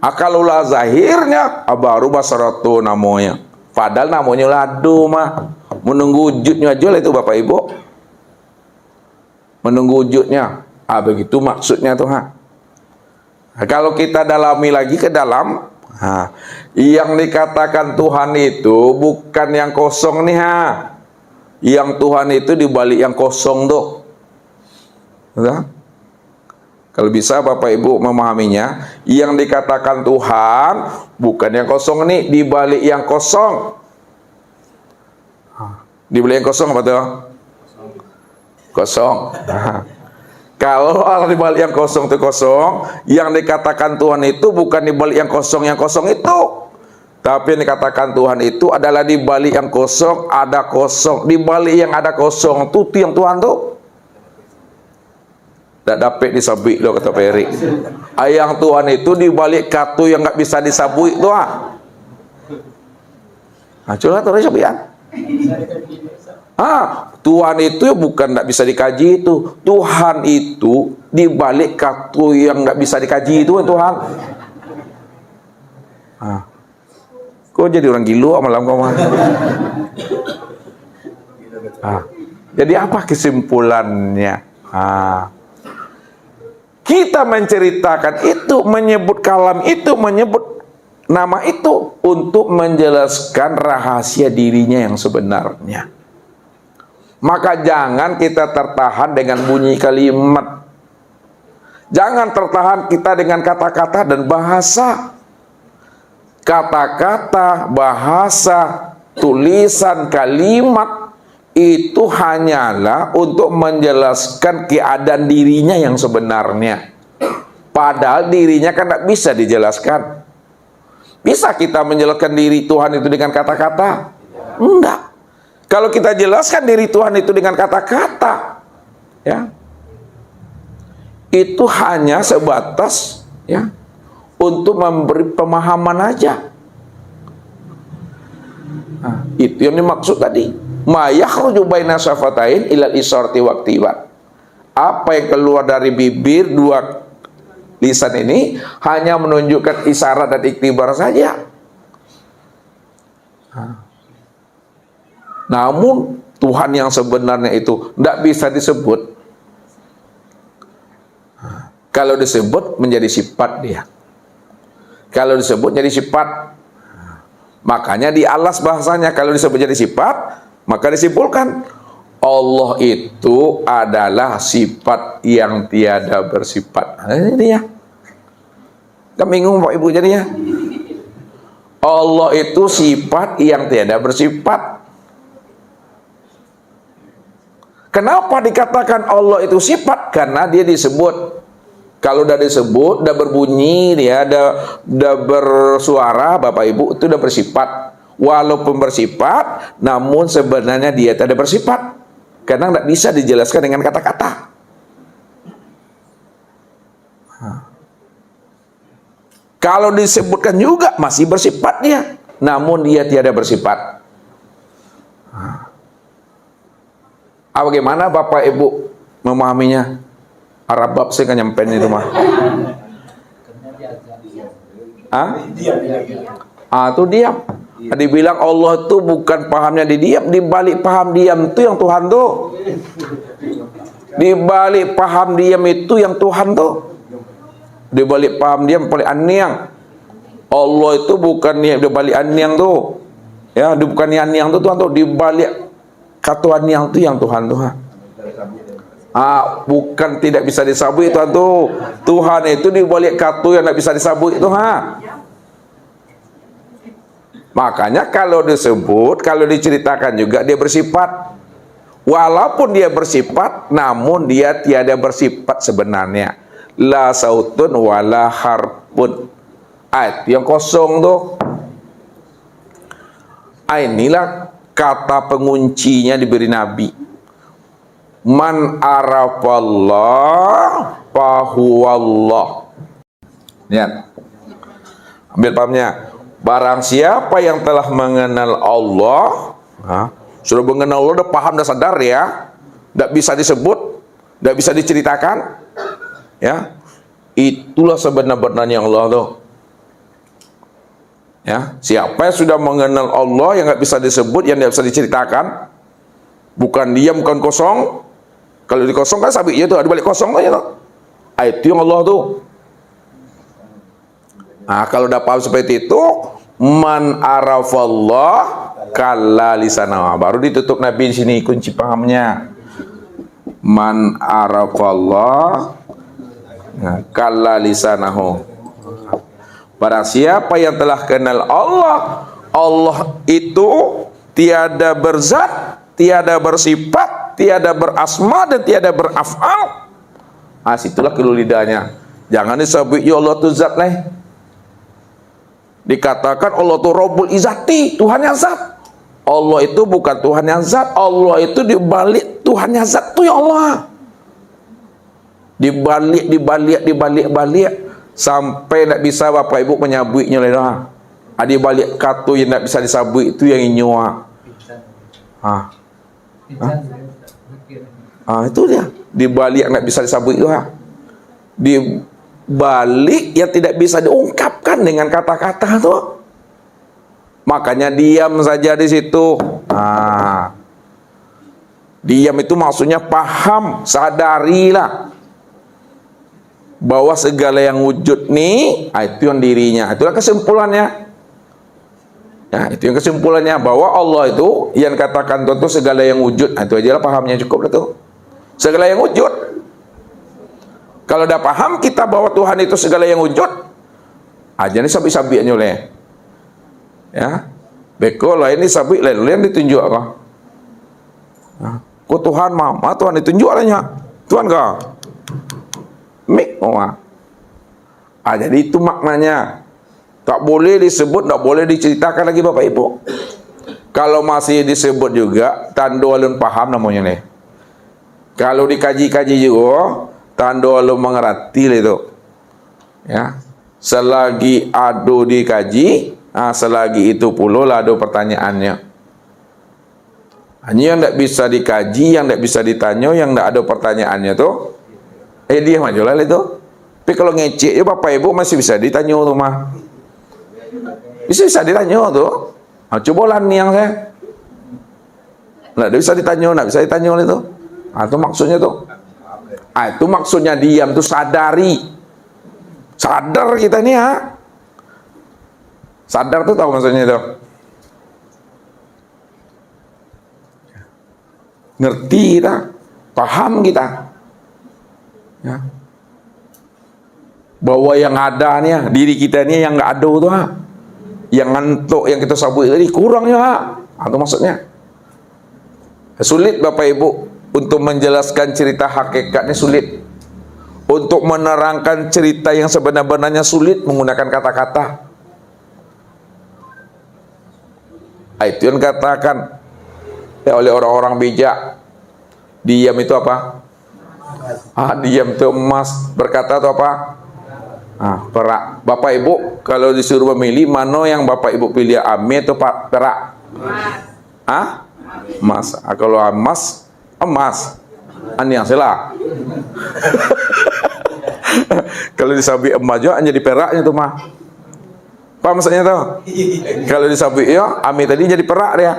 S2: Akalulah zahirnya baru basaratu namanya. Padahal namanya lado mah. Menunggu wujudnya aja lah itu Bapak Ibu. Menunggu wujudnya. Begitu maksudnya tuh. Kalau kita dalami lagi ke dalam, yang dikatakan Tuhan itu bukan yang kosong nih Yang Tuhan itu dibalik yang kosong tuh. Kalau bisa Bapak Ibu memahaminya, yang dikatakan Tuhan bukan yang kosong nih, di balik yang kosong. Di balik yang kosong apa tuh? Kosong. Kalau Allah di balik yang kosong itu kosong, yang dikatakan Tuhan itu bukan di balik yang kosong itu. Tapi yang dikatakan Tuhan itu adalah di balik yang kosong ada kosong. Di balik yang ada kosong itu yang Tuhan tuh. Tak dapat disabik loh kata Peri. Ayang Tuhan itu di balik katu yang nggak bisa disabui tuh. Coba terus sabian. Tuhan itu bukan nggak bisa dikaji itu. Tuhan itu di balik katu yang nggak bisa dikaji itu Tuhan. Kok jadi orang gilo malam kau mah? Jadi apa kesimpulannya? Kita menceritakan itu, menyebut kalam itu, menyebut nama itu untuk menjelaskan rahasia dirinya yang sebenarnya. Maka jangan kita tertahan dengan bunyi kalimat. Jangan tertahan kita dengan kata-kata dan bahasa. Kata-kata, bahasa, tulisan, kalimat itu hanyalah untuk menjelaskan keadaan dirinya yang sebenarnya. Padahal dirinya kan tidak bisa dijelaskan. Bisa kita menjelaskan diri Tuhan itu dengan kata-kata? Enggak. Kalau kita jelaskan diri Tuhan itu dengan kata-kata, ya, itu hanya sebatas, ya, untuk memberi pemahaman aja. Itu yang dimaksud tadi. Ma yakhruju baina syafatain ilal isarti waqtibat. Apa yang keluar dari bibir dua lisan ini hanya menunjukkan isyarat dan iktibar saja. Namun Tuhan yang sebenarnya itu tidak bisa disebut. Kalau disebut menjadi sifat dia. Kalau disebut jadi sifat. Makanya dialas bahasanya. Kalau disebut jadi sifat, maka disimpulkan Allah itu adalah sifat yang tiada bersifat. Ini dia. Kan bingung Pak Ibu jadinya. Allah itu sifat yang tiada bersifat. Kenapa dikatakan Allah itu sifat? Karena dia disebut. Kalau udah disebut, udah berbunyi, dia udah bersuara, Bapak Ibu, itu udah bersifat. Walaupun bersifat, namun sebenarnya dia tidak bersifat. Karena tidak bisa dijelaskan dengan kata-kata. Kalau disebutkan juga masih bersifat dia, namun dia tiada bersifat. Bagaimana Bapak Ibu memahaminya? Arab bab saya kan nyampein itu mah. Itu diam. Dibilang Allah itu bukan pahamnya di diam, di balik paham diam itu yang Tuhan tuh. Di balik paham diam itu yang Tuhan tuh. Di balik paham diam paling aniang. Allah itu bukan di balik aniang tuh. Ya, bukan aniang tuh Tuhan tuh, di balik kata aniang tuh yang Tuhan tuh. Bukan tidak bisa disabui Tuhan tuh. Tuhan itu di balik kata yang tidak bisa disabui itu Makanya kalau disebut, kalau diceritakan juga dia bersifat. Walaupun dia bersifat, namun dia tiada bersifat sebenarnya. La sautun wala harpun. Ayat yang kosong tuh. Inilah kata penguncinya diberi Nabi. Man arafallah fahuwallah. Lihat. Ambil pahamnya. Barang siapa yang telah mengenal Allah, sudah mengenal Allah, udah paham, udah sadar ya, tidak bisa disebut, tidak bisa diceritakan, ya, itulah sebenar-benarnya Allah tuh. Ya, siapa yang sudah mengenal Allah yang nggak bisa disebut, yang tidak bisa diceritakan, bukan diam, bukan kosong. Kalau dikosongkan sabiknya tuh, ada balik kosong aja tuh. Itu yang Allah tuh. Kalau udah paham seperti itu, man arafallah kalla lisanahu. Baru ditutup Nabi di sini kunci pahamnya. Man arafallah kalla lisanahu. Barang siapa yang telah kenal Allah, Allah itu tiada berzat, tiada bersifat, tiada berasma dan tiada beraf'al. Situlah kedua lidahnya. Jangan disebut ya Allah itu zat lah. Dikatakan Allah itu Rabbul Izzati, Tuhan yang zat. Allah itu bukan Tuhan yang zat, Allah itu dibalik Tuhan yang zat itu ya Allah. Dibalik sampai tidak bisa Bapak Ibu menyabuinya lah. Dibalik kata yang tidak bisa disabui itu yang inyua. Itu dia. Dibalik yang tidak bisa disabui itu balik yang tidak bisa diungkapkan dengan kata-kata tuh. Makanya diam saja di situ. Diam itu maksudnya paham, sadarilah bahwa segala yang wujud nih, itu yang dirinya. Itulah kesimpulannya. Ya, itu yang kesimpulannya bahwa Allah itu yang katakan tentu segala yang wujud. Itu aja lah pahamnya, cukup itu. Segala yang wujud. Kalau udah paham kita bahwa Tuhan itu segala yang wujud, aja nih sabi-sabi aja oleh. Ya. Beko lah ini sabi lain ditunjuk kok. Kok Tuhan mama Tuhan ditunjuk lahnya. Tuhan kah? Mik jadi itu maknanya. Tak boleh disebut, tak boleh diceritakan lagi Bapak Ibu. Kalau masih disebut juga tanda alun paham namanya nih. Kalau dikaji-kaji juga tanda lu mengerti itu, ya. Selagi ada dikaji, selagi itu pula lah ada pertanyaannya. Hanya yang tidak bisa dikaji, yang tidak bisa ditanya, yang tidak ada pertanyaannya tuh, dia maju lah itu. Tapi kalau ngecek ya Bapak Ibu masih bisa ditanya tuh mah, bisa ditanya tuh. Coba lah nih yang saya, nggak bisa ditanya, nggak bisa ditanya itu. Itu maksudnya tuh. Itu maksudnya diam tuh sadari. Sadar kita nih Sadar tuh tahu maksudnya itu. Ngerti kita, paham kita. Ya. Bahwa yang ada nih diri kita nih yang nggak ada tuh yang ngantuk yang kita sabut tadi kurangnya itu maksudnya. Sulit Bapak Ibu Untuk menjelaskan cerita hakikatnya sulit. Untuk menerangkan cerita yang sebenar-benarnya sulit menggunakan kata-kata. Itu yang katakan oleh orang-orang bijak. Diam itu apa? Diam itu emas. Berkata itu apa? Perak. Bapak Ibu kalau disuruh memilih, mana yang Bapak Ibu pilih, ame atau perak? Emas. Kalau emas, ini yang salah. Kalau disabi emas juga jadi peraknya tuh mah. Apa maksudnya tuh? Kalau disabi ya, ame tadi jadi perak dia.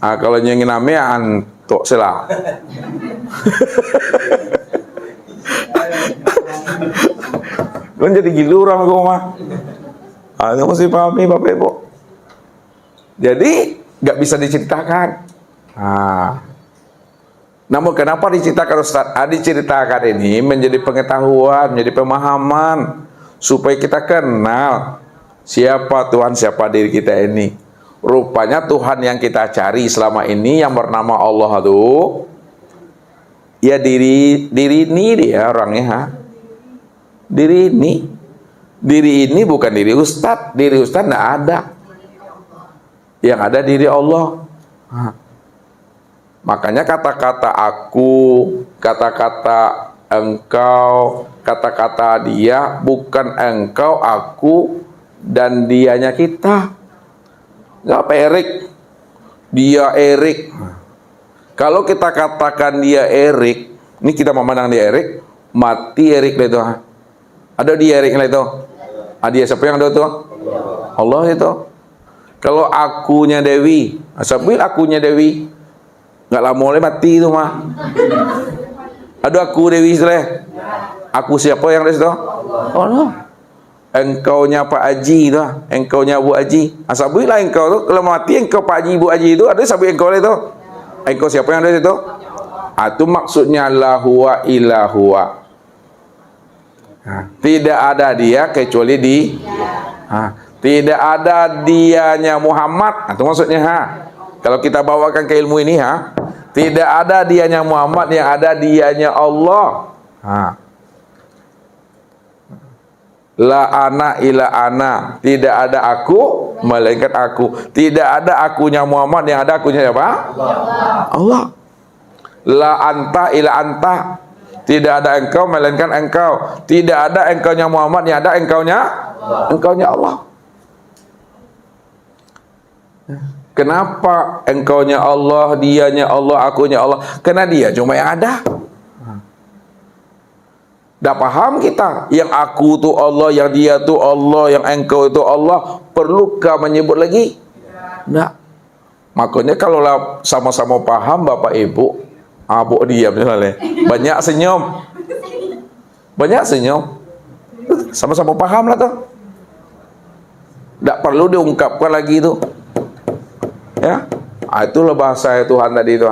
S2: Kalau nyengin ame antuk salah. Kan jadi gilu orang aku mah. Itu mesti pahami Bapak Ibu. Jadi nggak bisa diceritakan. Namun kenapa diceritakan Ustaz? Diceritakan ini menjadi pengetahuan, menjadi pemahaman, supaya kita kenal siapa Tuhan, siapa diri kita ini. Rupanya Tuhan yang kita cari selama ini yang bernama Allah itu, ya diri ini dia orangnya. Diri ini bukan diri Ustaz. Diri Ustaz tidak ada. Yang ada diri Allah. Makanya kata-kata aku, kata-kata engkau, kata-kata dia bukan engkau, aku, dan dianya kita. Apa Erik? Dia Erik. Kalau kita katakan dia Erik, ini kita memandang dia Erik, mati Erik itu. Ada dia Erik itu. Dia siapa yang ada itu? Allah itu. Kalau akunya Dewi, sambil akunya Dewi, nggak lama oleh mati itu mah. Ada aku Dewi Israel. Aku siapa yang ada itu? Allah. Engkaunya Pak Haji itu, engkaunya Bu Haji. Asabilah engkau tu, kalau mati engkau Pak Haji Bu Haji itu, ada sabi engkau itu. Engkau siapa yang ada itu? Itu maksudnya la huwa illa huwa. Tidak ada dia kecuali di. Tidak ada dianya Muhammad. Itu maksudnya Kalau kita bawakan ke ilmu ini tidak ada dianya Muhammad, yang ada dianya Allah. La ana ila ana, tidak ada aku melainkan aku. Tidak ada akunya Muhammad, yang ada akunya siapa? Allah. La anta ila anta, tidak ada engkau melainkan engkau. Tidak ada engkaunya Muhammad, yang ada engkaunya Allah. Kenapa engkaunya Allah, dianya Allah, akunya Allah? Karena dia cuma yang ada. Dah paham kita, yang aku tu Allah, yang dia tu Allah, yang engkau itu Allah, perlukah menyebut lagi? Tidak. Makanya kalau sama-sama paham Bapak Ibu, abuk diam misalnya, banyak senyum, sama-sama paham lah tuh. Tidak perlu diungkapkan lagi itu. Ya, itulah bahasa Tuhan tadi itu.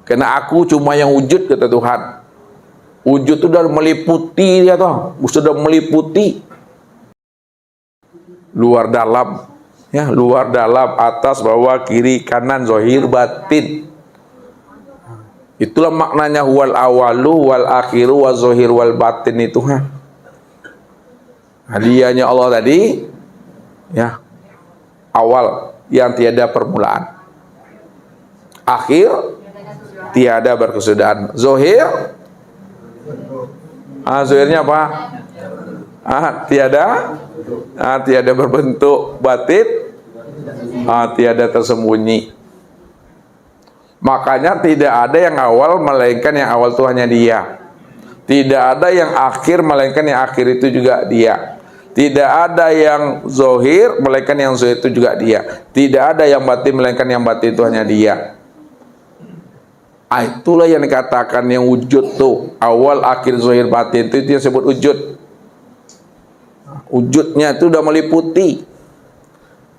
S2: Karena aku cuma yang wujud, kata Tuhan. Wujud itu sudah meliputi dia tuh, sudah meliputi luar dalam, ya, luar dalam, atas, bawah, kiri, kanan, zahir, batin. Itulah maknanya wal awalu wal akhiru wal zahir wal batin itu. Hadiahnya Allah tadi, ya, awal yang tiada permulaan, akhir tiada berkesudahan, zahir, zahirnya apa? Tiada berbentuk, batin, tiada tersembunyi. Makanya tidak ada yang awal melainkan yang awal itu hanya dia. Tidak ada yang akhir melainkan yang akhir itu juga dia. Tidak ada yang zahir melainkan yang zahir itu juga dia. Tidak ada yang batin melainkan yang batin itu hanya dia. Itulah yang dikatakan yang wujud tuh, awal, akhir, zahir, batin, itu yang disebut wujud. Wujudnya itu sudah meliputi,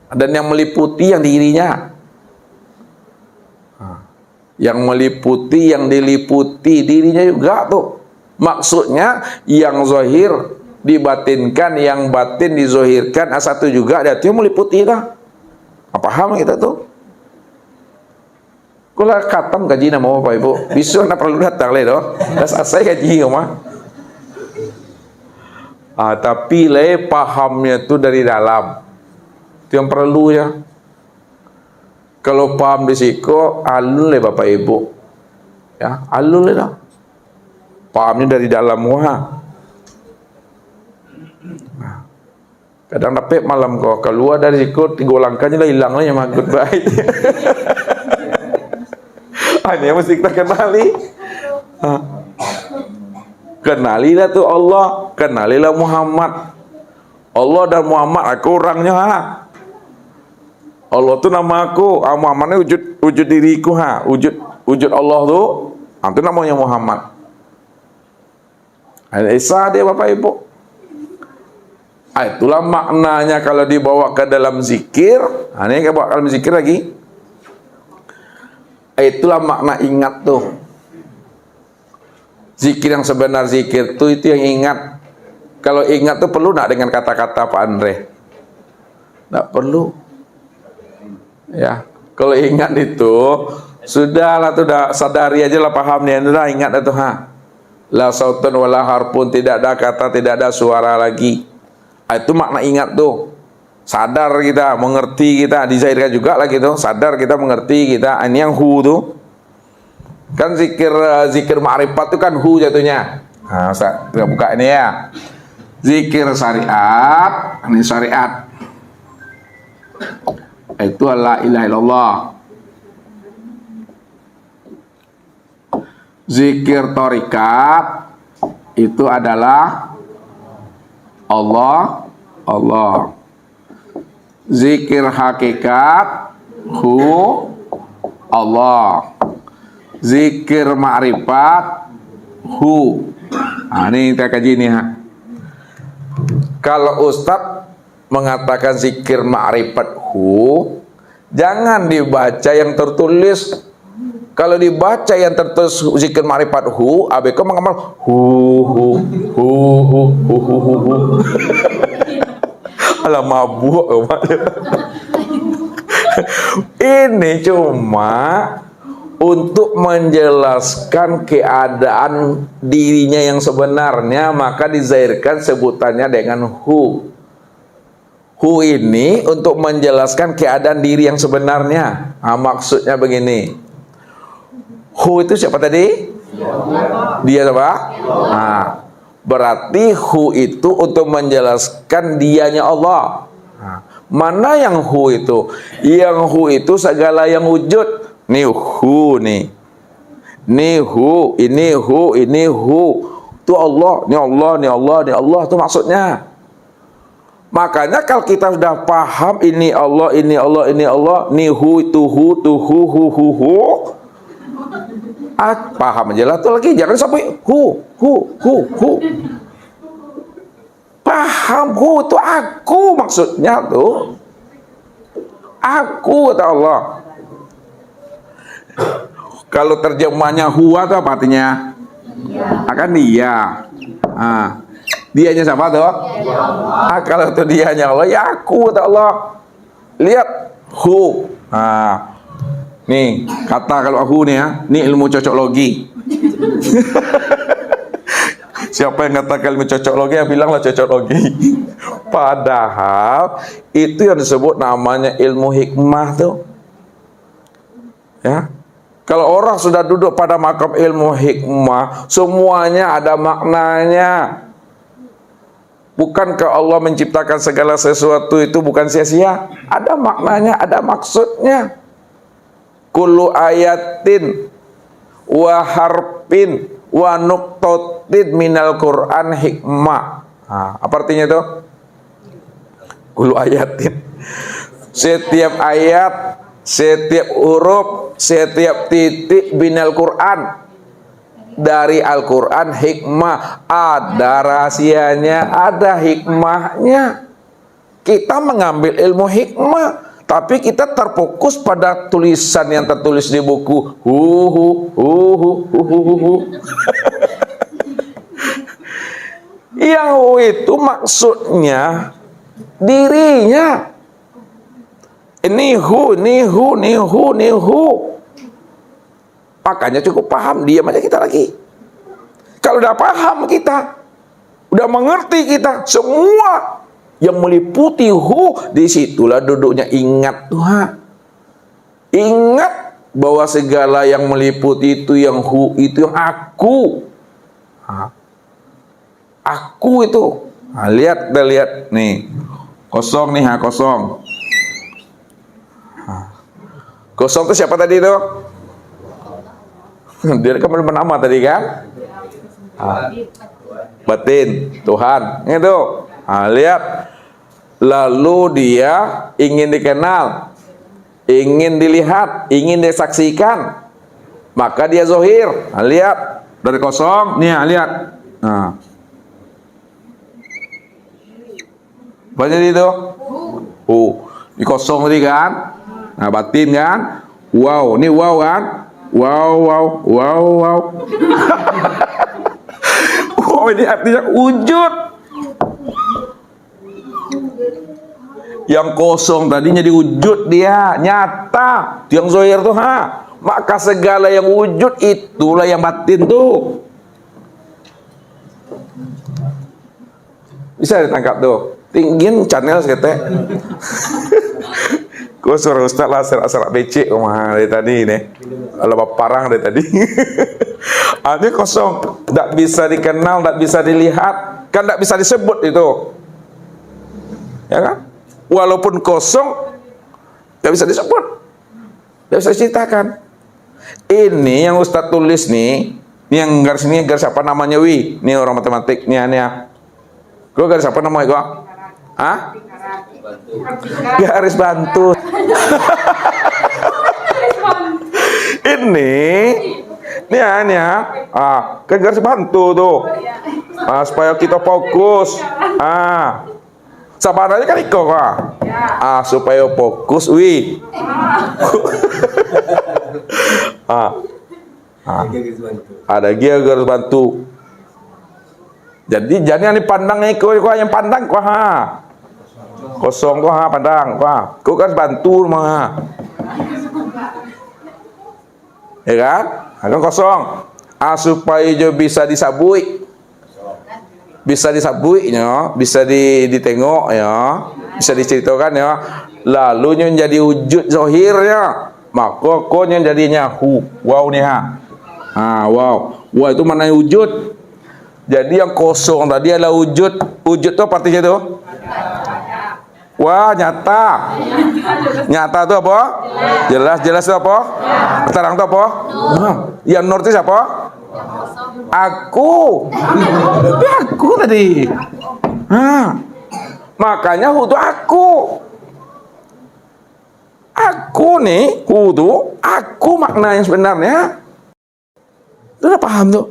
S2: dan yang meliputi yang dirinya, yang meliputi, yang diliputi dirinya juga tuh. Maksudnya yang zahir dibatinkan, yang batin dizahirkan, satu juga, dia itu meliputi itu. Paham kita tuh? Kalau katam gaji nama Bapak Ibu, besok nak perlu datang le doh. Dah selesai gaji mah. Tapi le pahamnya tu dari dalam. Itu yang perlu ya. Kalau paham risiko, alun le Bapak Ibu. Ya, alun le dah. Pahamnya dari dalam wah. Kadang dapat malam kau keluar dari risiko, digolangkannya lah hilang lah yang magut baik. Ini yang mesti kita kenali. Kenalilah tuh Allah, kenalilah Muhammad. Allah dan Muhammad aku orangnya Allah tuh nama aku, Muhammadnya wujud diriku wujud Allah tuh, itu namanya Muhammad. Esa dia Bapak Ibu. Itulah maknanya kalau dibawa ke dalam zikir. Ini kita bawa ke dalam zikir lagi. Itulah makna ingat tuh. Zikir yang sebenar zikir tuh itu yang ingat. Kalau ingat tuh perlu nak dengan kata-kata Pak Andre? Tidak perlu. Ya, kalau ingat itu sudahlah tuh dah sadari aja lah pahamnya, udah ingat itu La sautun wala harpun, tidak ada kata, tidak ada suara lagi. Itu makna ingat tuh. Sadar kita, mengerti kita, dizahirkan juga lah gitu. Sadar kita mengerti kita. Ini yang hu tuh. Kan zikir ma'rifat itu kan hu jatuhnya. Nah, kita buka ini ya. Zikir syariat, ini syariat. Itu la ilaha illallah. Zikir tarikat itu adalah Allah. Zikir hakikat Allah. Zikir ma'rifat ini kita kaji nih Kalau Ustadz mengatakan zikir ma'rifat jangan dibaca yang tertulis. Kalau dibaca yang tertulis zikir ma'rifat abk mengamal alah mabuk. Ini cuma untuk menjelaskan keadaan dirinya yang sebenarnya, maka dizahirkan sebutannya dengan hu ini untuk menjelaskan keadaan diri yang sebenarnya. Maksudnya begini. Hu itu siapa tadi? Dia siapa? Berarti hu itu untuk menjelaskan dianya Allah. Mana yang hu itu? Yang hu itu segala yang wujud. Nih hu nih. Ini hu. Itu Allah. Ini Allah. Itu maksudnya. Makanya kalau kita sudah paham ini Allah, ni hu itu hu. Paham aja lah tuh lagi, jangan sampai hu. Paham hu itu aku maksudnya tuh. Aku kata Allah. Kalau terjemahnya huwa itu apa artinya? Akan dia. Dianya siapa tuh? Kalau itu dianya Allah, ya aku kata Allah. Lihat hu. Nih kata kalau aku nih ya, ini ilmu cocoklogi. Siapa yang katakan ilmu cocoklogi, yang bilanglah cocoklogi. Padahal itu yang disebut namanya ilmu hikmah tuh. Ya. Kalau orang sudah duduk pada makam ilmu hikmah, semuanya ada maknanya. Bukankah Allah menciptakan segala sesuatu itu bukan sia-sia? Ada maknanya, ada maksudnya. Kullu ayatin wa harpin wa nuqtatin minal Qur'an hikmah. Apa artinya itu? Kullu ayatin. Setiap ayat, setiap huruf, setiap titik minal Qur'an. Dari Al-Quran hikmah, ada rahasianya, ada hikmahnya. Kita mengambil ilmu hikmah, tapi kita terfokus pada tulisan yang tertulis di buku. Yang itu maksudnya dirinya. Ini hu. Makanya cukup paham, diam aja kita lagi. Kalau udah paham kita, udah mengerti kita, semua yang meliputi disitulah duduknya ingat Tuhan. Ingat bahwa segala yang meliputi itu, yang itu yang aku. Aku itu. Lihat, kita lihat nih. Kosong nih, kosong. Kosong itu siapa tadi itu? Dia kan bernama tadi kan? Batin, Tuhan. Itu. Lihat. Lalu dia ingin dikenal, ingin dilihat, ingin disaksikan, maka dia zohir. Lihat dari kosong, nih lihat. Apa jadi itu? Di kosong tadi kan? Nah, batin kan? Wow, ini wow kan? Wow. Wow, ini artinya wujud. Yang kosong tadinya diwujud dia, nyata. Yang zohir tuh maka segala yang wujud itulah yang batin tuh. Bisa ditangkap tuh. Tinggiin channel sekete. Kau suruh ustaz lah serak-serak becek dari tadi ini. Kalau parang dari tadi. Artinya kosong, tidak bisa dikenal, tidak bisa dilihat, kan tidak bisa disebut itu. Ya kan? Walaupun kosong, tidak bisa disebut, tidak bisa diceritakan. Ini yang Ustaz tulis nih, ini yang garis ini garis apa namanya wi? Ini orang matematik, nih. Kau garis apa namanya kau? Garis bantu. Ini kan garis bantu tuh. Supaya kita fokus. Sabarnya kan iko supaya fokus wi. Ada dia garis bantu. Jadi jangan dipandang iko yang pandang kosong pandang kau kan bantu ya kan? Akan kosong supaya dia bisa disabui. Bisa disabui-nya, bisa ditengok ya, bisa diceritakan ya. Lalu yang jadi wujud zahirnya, maka konya jadinya wow nih wow itu mana wujud. Jadi yang kosong tadi adalah wujud. Wujud itu artinya itu wah, nyata. Nyata itu apa? Jelas itu apa? Terang itu apa? Yang nur itu siapa? Aku tadi. Makanya itu aku. Aku nih, itu aku makna yang sebenarnya. Sudah paham tuh?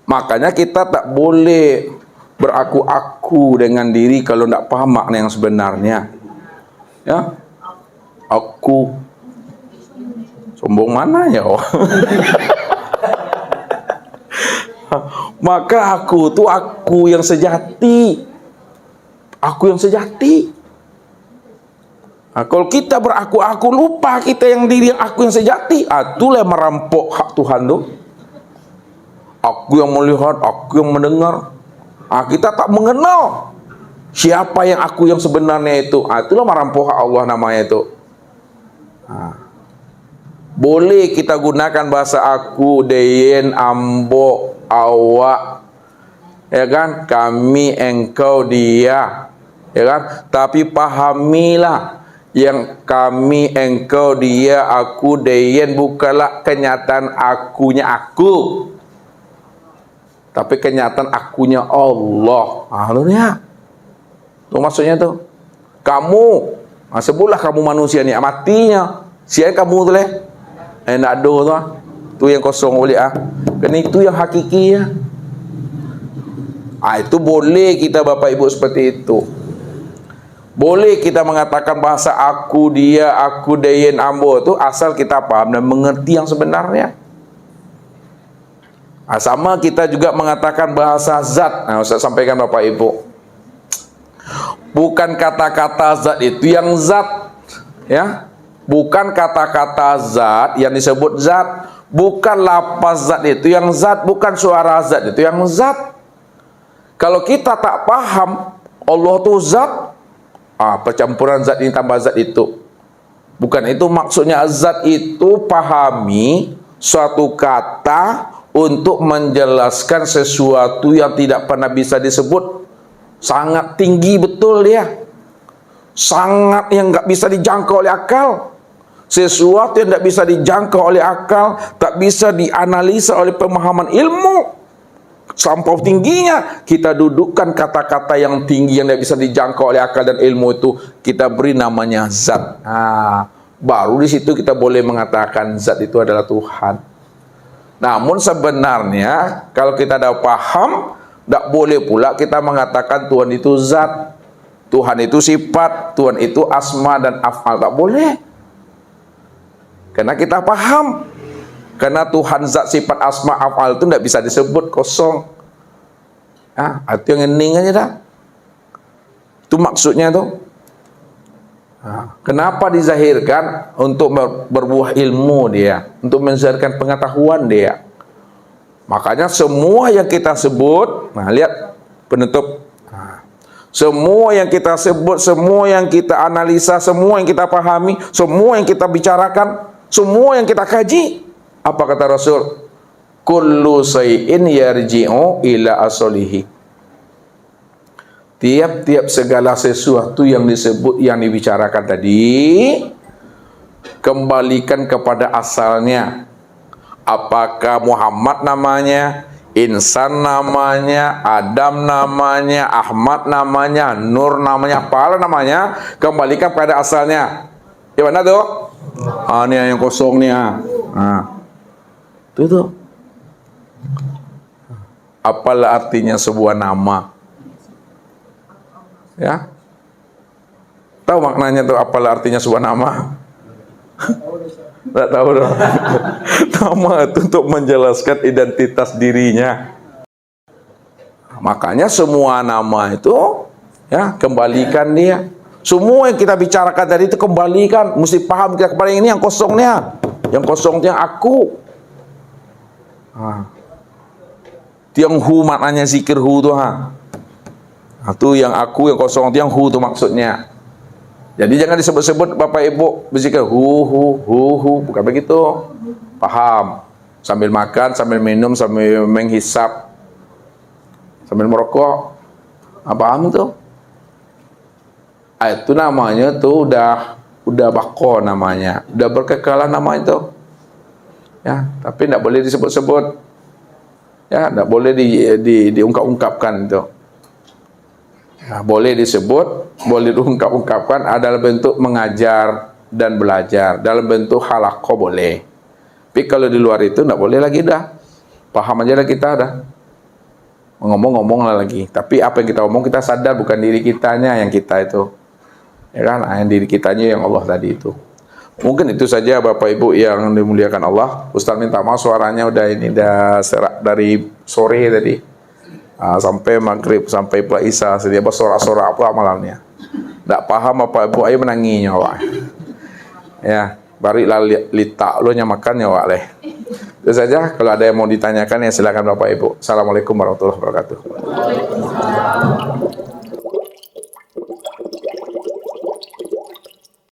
S2: Makanya kita tak boleh beraku-aku dengan diri kalau tidak paham makna yang sebenarnya. Ya, aku sombong mana ya? Maka aku itu aku yang sejati. Aku yang sejati. Kalau kita beraku-aku lupa kita yang diri yang aku yang sejati, itulah merampok hak Tuhan tuh. Aku yang melihat, aku yang mendengar. Kita tak mengenal siapa yang aku yang sebenarnya itu. Itulah merampok hak Allah namanya itu. Boleh kita gunakan bahasa aku, deyen, ambo, awak, ya kan, kami, engkau, dia, ya kan. Tapi pahamilah yang kami, engkau, dia, aku, deyen bukanlah kenyataan akunya aku, tapi kenyataan akunya Allah. Tuh maksudnya tuh. Kamu, sebutlah kamu manusia nih, matinya. Siapa kamu tuh leh? Nak ada tuh. Tu yang kosong boleh Kan itu yang hakiki ya. Itu boleh kita Bapak Ibu seperti itu. Boleh kita mengatakan bahasa aku, dia, aku, deyen, ambo itu asal kita paham dan mengerti yang sebenarnya. Sama kita juga mengatakan bahasa zat. Ustaz sampaikan Bapak Ibu. Bukan kata-kata zat itu yang zat, ya. Bukan kata-kata zat yang disebut zat, bukan lafaz zat itu yang zat, bukan suara zat itu yang zat. Kalau kita tak paham Allah itu zat, percampuran zat ini tambah zat itu. Bukan itu maksudnya. Zat itu pahami suatu kata untuk menjelaskan sesuatu yang tidak pernah bisa disebut. Sangat tinggi betul dia, sangat yang nggak bisa dijangkau oleh akal. Sesuatu yang tidak bisa dijangkau oleh akal, tak bisa dianalisa oleh pemahaman ilmu. Sampai tingginya kita dudukkan kata-kata yang tinggi yang tidak bisa dijangkau oleh akal dan ilmu itu, kita beri namanya zat. Baru di situ kita boleh mengatakan zat itu adalah Tuhan. Namun sebenarnya kalau kita dah paham, tak boleh pula kita mengatakan Tuhan itu zat, Tuhan itu sifat, Tuhan itu asma dan af'al. Tak boleh. Karena kita paham. Karena Tuhan zat, sifat, asma, af'al itu tidak bisa disebut, kosong. Itu yang hening aja dah. Itu maksudnya tuh. Kenapa dizahirkan? Untuk berbuah ilmu dia, untuk menzahirkan pengetahuan dia. Makanya semua yang kita sebut, lihat penutup. Semua yang kita sebut, semua yang kita analisa, semua yang kita pahami, semua yang kita bicarakan, semua yang kita kaji, apa kata Rasul? Kullu shay'in yarji'u ila aslihi. Tiap-tiap segala sesuatu yang disebut, yang dibicarakan tadi, kembalikan kepada asalnya. Apakah Muhammad namanya, Insan namanya, Adam namanya, Ahmad namanya, Nur namanya, apalah namanya, kembalikan pada asalnya. Di mana tuh? Ini yang kosong nih. Itu tuh. Apalah artinya sebuah nama? Ya, tahu maknanya tuh? Apalah artinya sebuah nama? Tak tahu dong. Nama itu untuk menjelaskan identitas dirinya. Makanya semua nama itu, ya, kembalikan dia. Semua yang kita bicarakan tadi itu kembalikan. Mesti paham kita kepada ini yang kosongnya. Yang kosongnya aku. Tiang hu maknanya zikir hu tuh. Itu yang aku, yang kosong itu yang hu tuh maksudnya. Jadi jangan disebut-sebut Bapak Ibu berzikir hu, bukan begitu. Paham. Sambil makan, sambil minum, sambil menghisap, sambil merokok. Paham itu? Itu namanya tuh udah bako namanya, udah berkekalan nama itu. Ya, tapi tidak boleh disebut-sebut. Ya, tidak boleh diungkap-ungkapkan itu. Ya, boleh disebut, boleh diungkap-ungkapkan adalah bentuk mengajar dan belajar, dalam bentuk halaqah boleh. Tapi kalau di luar itu tidak boleh lagi dah. Paham aja dah kita dah. Ngomong-ngomong lagi. Tapi apa yang kita omong kita sadar, bukan diri kitanya yang kita itu. Ya kan, yang diri kitanya yang Allah tadi itu. Mungkin itu saja Bapak Ibu yang dimuliakan Allah. Ustaz minta maaf suaranya udah serak dari sore tadi. Sampai maghrib, sampai pula isya, sedia bersorak-sorak apa malamnya. Tak paham Bapak Ibu, ayo menanginya wak. Ya, barilah litak lo nyamakan ya wak leh. Itu saja. Kalau ada yang mau ditanyakan ya silakan Bapak Ibu. Assalamualaikum warahmatullahi wabarakatuh.